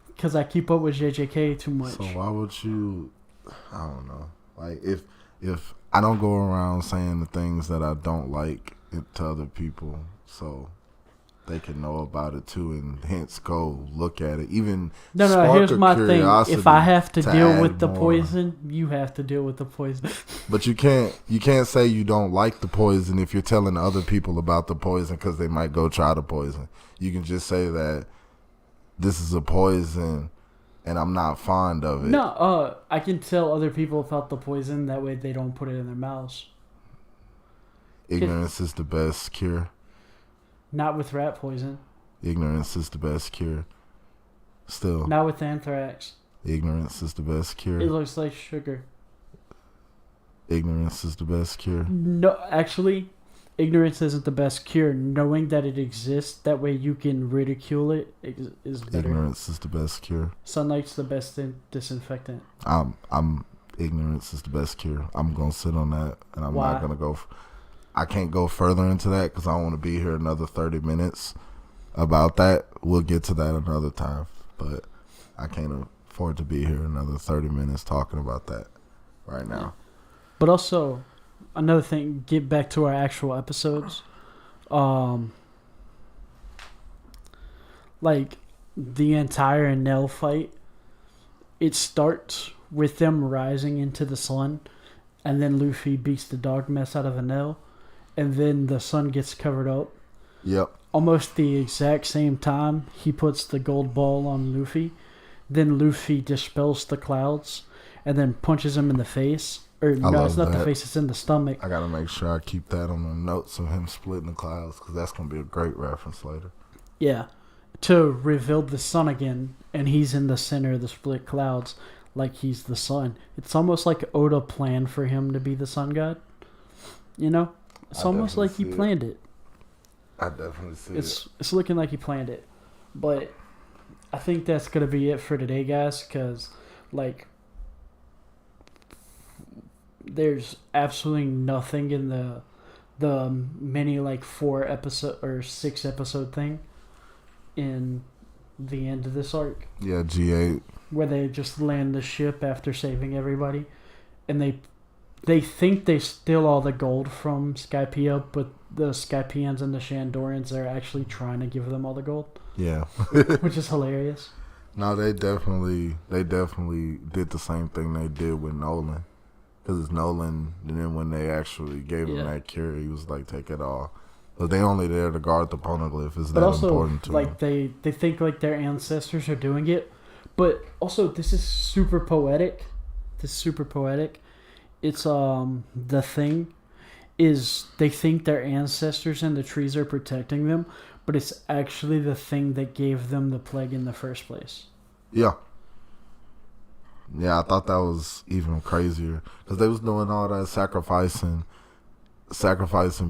Because I keep up with JJK too much. So why would you... I don't know. Like, if I don't go around saying the things that I don't like to other people, so they can know about it too, and hence go look at it. Even no. Here's my thing: if I have to deal with the poison, you have to deal with the poison. But you can't say you don't like the poison if you're telling other people about the poison because they might go try the poison. You can just say that this is a poison and I'm not fond of it. No, I can tell other people about the poison. That way they don't put it in their mouths. Ignorance is the best cure. Not with rat poison. Ignorance is the best cure. Still. Not with anthrax. Ignorance is the best cure. It looks like sugar. Ignorance is the best cure. No, actually, ignorance isn't the best cure. Knowing that it exists, that way you can ridicule it, is better. Ignorance is the best cure. Sunlight's the best disinfectant. Ignorance is the best cure. I'm gonna sit on that, and I'm Why? not gonna go. I can't go further into that because I don't want to be here another 30 minutes about that. We'll get to that another time, but I can't afford to be here another 30 minutes talking about that right now. But also, another thing, get back to our actual episodes. Like, the entire Nell fight, it starts with them rising into the sun, and then Luffy beats the dog mess out of Enel, and then the sun gets covered up. Yep. Almost the exact same time, he puts the gold ball on Luffy. Then Luffy dispels the clouds, and then punches him in the face. Or no, it's not the face; it's in the stomach. I gotta make sure I keep that on the notes of him splitting the clouds because that's gonna be a great reference later. Yeah, to reveal the sun again, and he's in the center of the split clouds, like he's the sun. It's almost like Oda planned for him to be the sun god. You know, it's almost like he planned it. I definitely see it. It's looking like he planned it, but I think that's gonna be it for today, guys. Because like, there's absolutely nothing in the mini like 4 episode or 6 episode thing in the end of this arc. Yeah, G8. Where they just land the ship after saving everybody, and they think they steal all the gold from Skypiea, but the Skypians and the Shandorians are actually trying to give them all the gold. Yeah. Which is hilarious. No, they definitely did the same thing they did with Nolan. Because it's Nolan, and then when they actually gave him that cure, he was like, take it all. But they only there to guard the poneglyph. Is that important to like, them. They think like their ancestors are doing it. But also, this is super poetic. It's, the thing is they think their ancestors and the trees are protecting them, but it's actually the thing that gave them the plague in the first place. Yeah. Yeah, I thought that was even crazier. Because they was doing all that sacrificing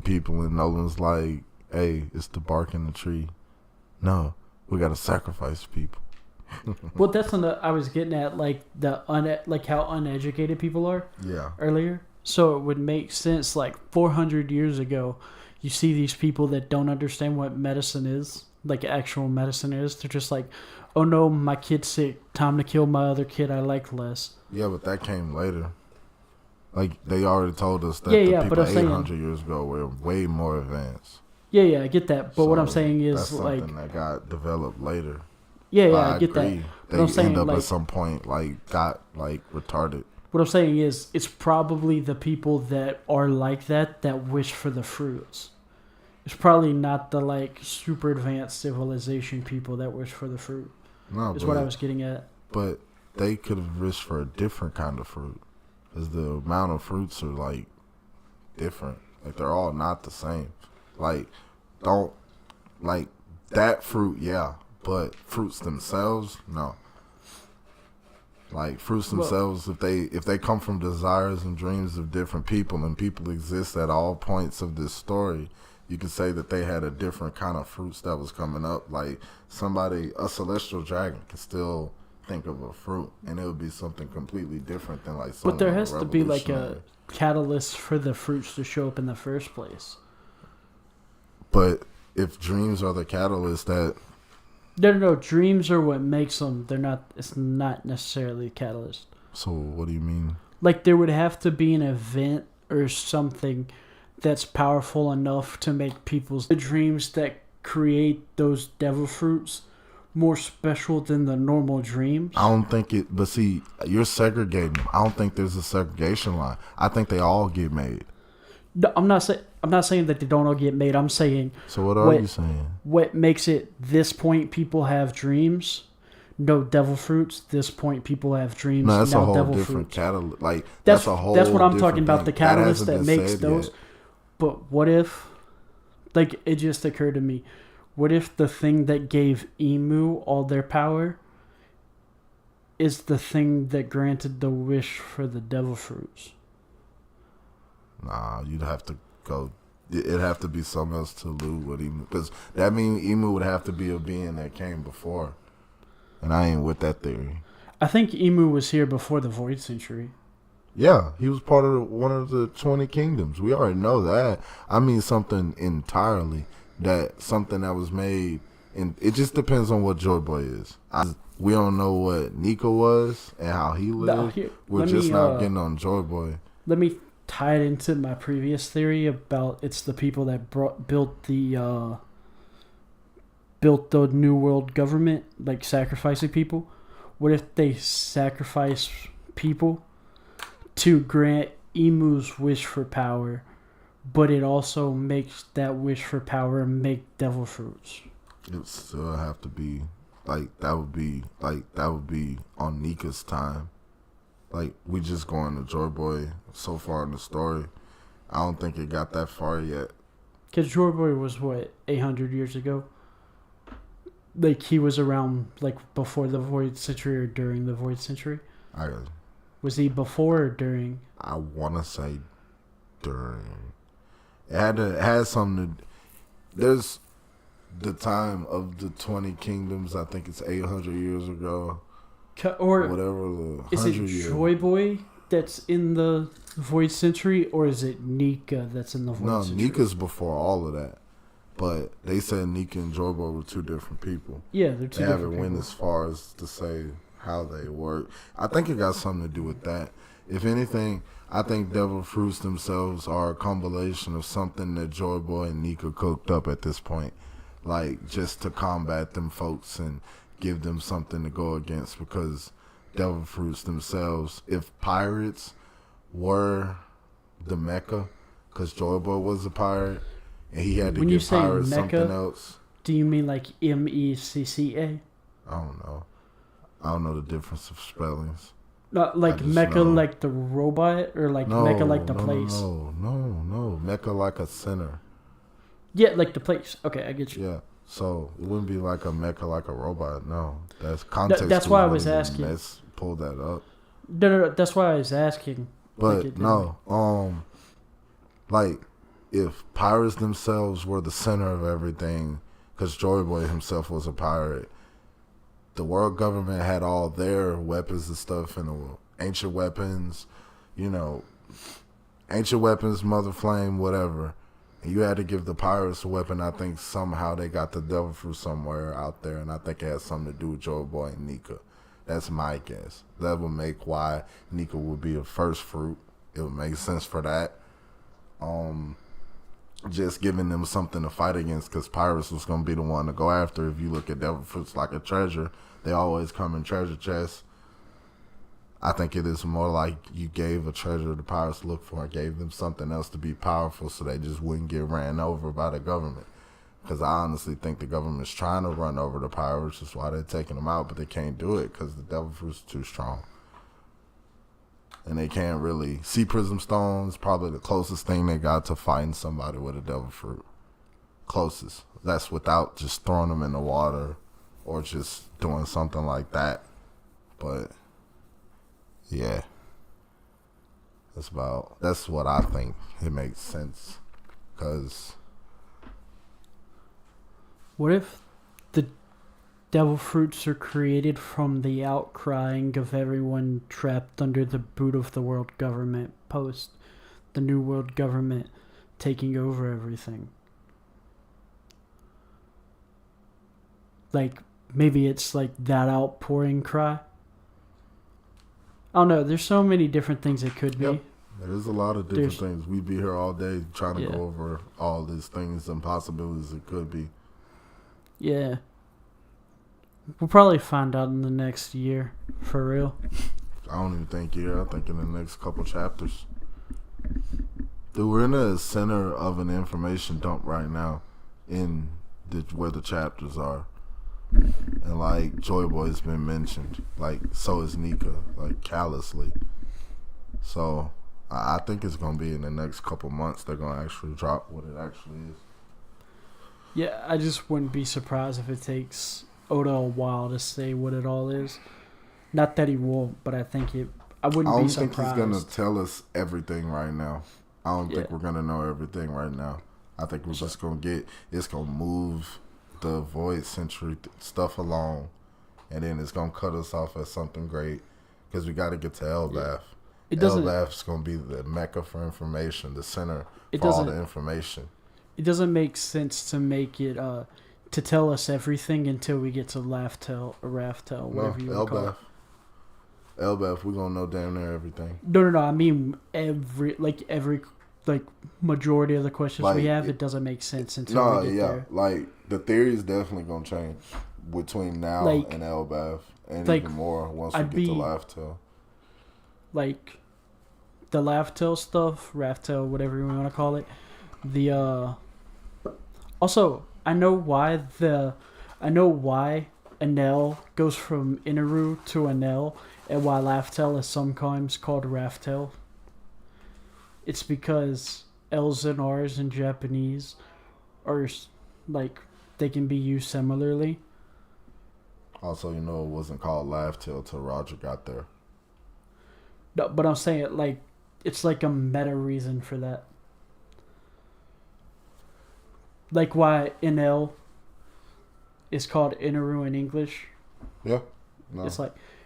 people, and Nolan's like, hey, it's the bark in the tree. No, we got to sacrifice people. Well, that's on I was getting at, like, like how uneducated people are. Yeah. Earlier. So it would make sense, like, 400 years ago, you see these people that don't understand what medicine is, like actual medicine is. They're just like, oh no, my kid's sick. Time to kill my other kid I like less. Yeah, but that came later. Like, they already told us that the people 800 years ago were way more advanced. Yeah, I get that. But what I'm saying is, that's something that got developed later. Yeah, I get that. They end up at some point, like, got, like, retarded. What I'm saying is, it's probably the people that are like that wish for the fruits. It's probably not the, like, super advanced civilization people that wish for the fruit. No, is what I was getting at. But they could have wished for a different kind of fruit. Because the amount of fruits are, like, different. Like, they're all not the same. Like, that fruit, yeah. But fruits themselves, no. Like fruits themselves, if they come from desires and dreams of different people, and people exist at all points of this story, you can say that they had a different kind of fruits that was coming up. Like a celestial dragon can still think of a fruit, and it would be something completely different than like. But there has to be like a catalyst for the fruits to show up in the first place. But if dreams are the catalyst, that. No. Dreams are what makes them. They're not. It's not necessarily a catalyst. So what do you mean? Like there would have to be an event or something that's powerful enough to make people's dreams that create those devil fruits more special than the normal dreams. I don't think it. But see, you're segregating. I don't think there's a segregation line. I think they all get made. No, I'm not saying that they don't all get made. I'm saying. So what are you saying? What makes it this point people have dreams? No devil fruits. This point people have dreams. No, that's now a whole devil different fruits. catalyst. Like that's a whole. That's what I'm talking thing. about. The catalyst that makes those. Yet. But what if? Like it just occurred to me. What if the thing that gave Emu all their power is the thing that granted the wish for the devil fruits? Nah, you'd have to go. It'd have to be something else to allude with Emu, because that means Emu would have to be a being that came before, and I ain't with that theory. I think Emu was here before the Void Century. Yeah, he was part of one of the 20 kingdoms. We already know that. I mean something entirely. Something that was made, and it just depends on what Joy Boy is. We don't know what Nika was and how he lived. We're just not getting on Joy Boy. Let me tie it into my previous theory about it's the people that built the New World government, like sacrificing people. What if they sacrifice people to grant Emu's wish for power, but it also makes that wish for power make devil fruits? It would still have to be that would be on Nika's time. Like, we just going to Joy Boy so far in the story. I don't think it got that far yet. Because Joy Boy was, 800 years ago? Like, he was around, before the Void Century or during the Void Century? Was he before or during? I want to say during. It had something to... There's the time of the 20 kingdoms. I think it's 800 years ago. Or whatever. Is it Joy Boy that's in the Void Century, or is it Nika that's in the Void Century? No, Nika's before all of that. But they said Nika and Joy Boy were two different people. Yeah, they're two different people. They haven't went as far as to say how they work. I think it got something to do with that. If anything, I think Devil Fruits themselves are a combination of something that Joy Boy and Nika cooked up at this point. Like, just to combat them folks and give them something to go against, because Devil Fruits themselves, if pirates were the Mecca, because Joy Boy was a pirate, and he had to give pirates something else. Do you mean like MECCA? I don't know. I don't know the difference of spellings. Not like Mecca like the robot, or like Mecca like the place? No. Mecca like a center. Yeah, like the place. Okay, I get you. Yeah. So it wouldn't be like a Mecca like a robot. No, that's context. That's why I was asking. Let's pull that up. No. That's why I was asking. But like if pirates themselves were the center of everything, because Joy Boy himself was a pirate, the world government had all their weapons and stuff, and the ancient weapons, Mother Flame, whatever. And you had to give the pirates a weapon. I think somehow they got the devil fruit somewhere out there, and I think it has something to do with Joy Boy and Nika. That's my guess. That would make why Nika would be a first fruit. It would make sense for that. Just giving them something to fight against, because pirates was going to be the one to go after. If you look at devil fruits like a treasure, they always come in treasure chests. I think it is more like you gave a treasure the pirates look for and gave them something else to be powerful, so they just wouldn't get ran over by the government. Because I honestly think the government's trying to run over the pirates, which is why they're taking them out, but they can't do it because the devil fruit's too strong. And they can't really... Sea Prism Stone's probably the closest thing they got to fighting somebody with a devil fruit. Closest. That's without just throwing them in the water or just doing something like that. But... Yeah. That's what I think. It makes sense. Because What if the devil fruits are created from the outcrying of everyone trapped under the boot of the world government post the new world government taking over everything? Like, maybe it's like that outpouring cry. I don't know. There's so many different things it could be. Yep. There's a lot of different things. We'd be here all day trying to go over all these things and possibilities it could be. Yeah. We'll probably find out in the next year, for real. I don't even think year. I think in the next couple chapters. Dude, we're in the center of an information dump right now in where the chapters are. And like Joy Boy's been mentioned. Like so is Nika. Like callously. So I think it's going to be in the next couple months they're going to actually drop what it actually is. Yeah, I just wouldn't be surprised if it takes Oda a while to say what it all is. Not that he won't, but I think I wouldn't be surprised. I don't think he's going to tell us everything right now. I don't think we're going to know everything right now. I think we're just going to it's going to move the Void Century stuff along, and then it's going to cut us off at something great because we got to get to Elbaf. Elbaf's going to be the mecca for information, the center for all the information. It doesn't make sense to make it to tell us everything until we get to Raftel or Raftel, whatever you want to call it. Elbaf, we're going to know damn near everything. No. I mean every majority of the questions we have, it doesn't make sense until we get there. Like the theory is definitely going to change between now and Elbaf, and even more once we get to Raftel. Like the Raftel stuff, Raftel, whatever you want to call it. Also, I know why Enel goes from Inaru to Enel, and why Raftel is sometimes called Raftel. It's because L's and R's in Japanese are like they can be used similarly. Also, it wasn't called Raftel till Roger got there. No, but I'm saying it's like a meta reason for that. Like why Enel is called Inaru in English. Yeah. No.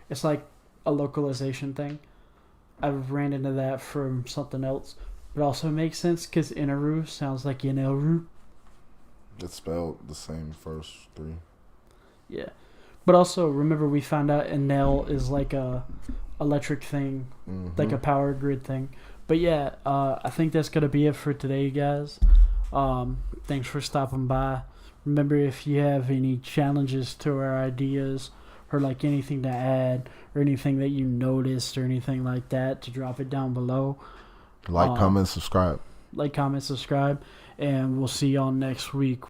It's like a localization thing. I've ran into that from something else. But also makes sense because Inaru sounds like Inelru. It's spelled the same first three. Yeah. But also, remember we found out Enel is like a electric thing. Like a power grid thing. But yeah, I think that's going to be it for today, guys. Thanks for stopping by. Remember, if you have any challenges to our ideas or like anything to add or anything that you noticed or anything like that, to drop it down below. Comment, subscribe. And we'll see y'all next week.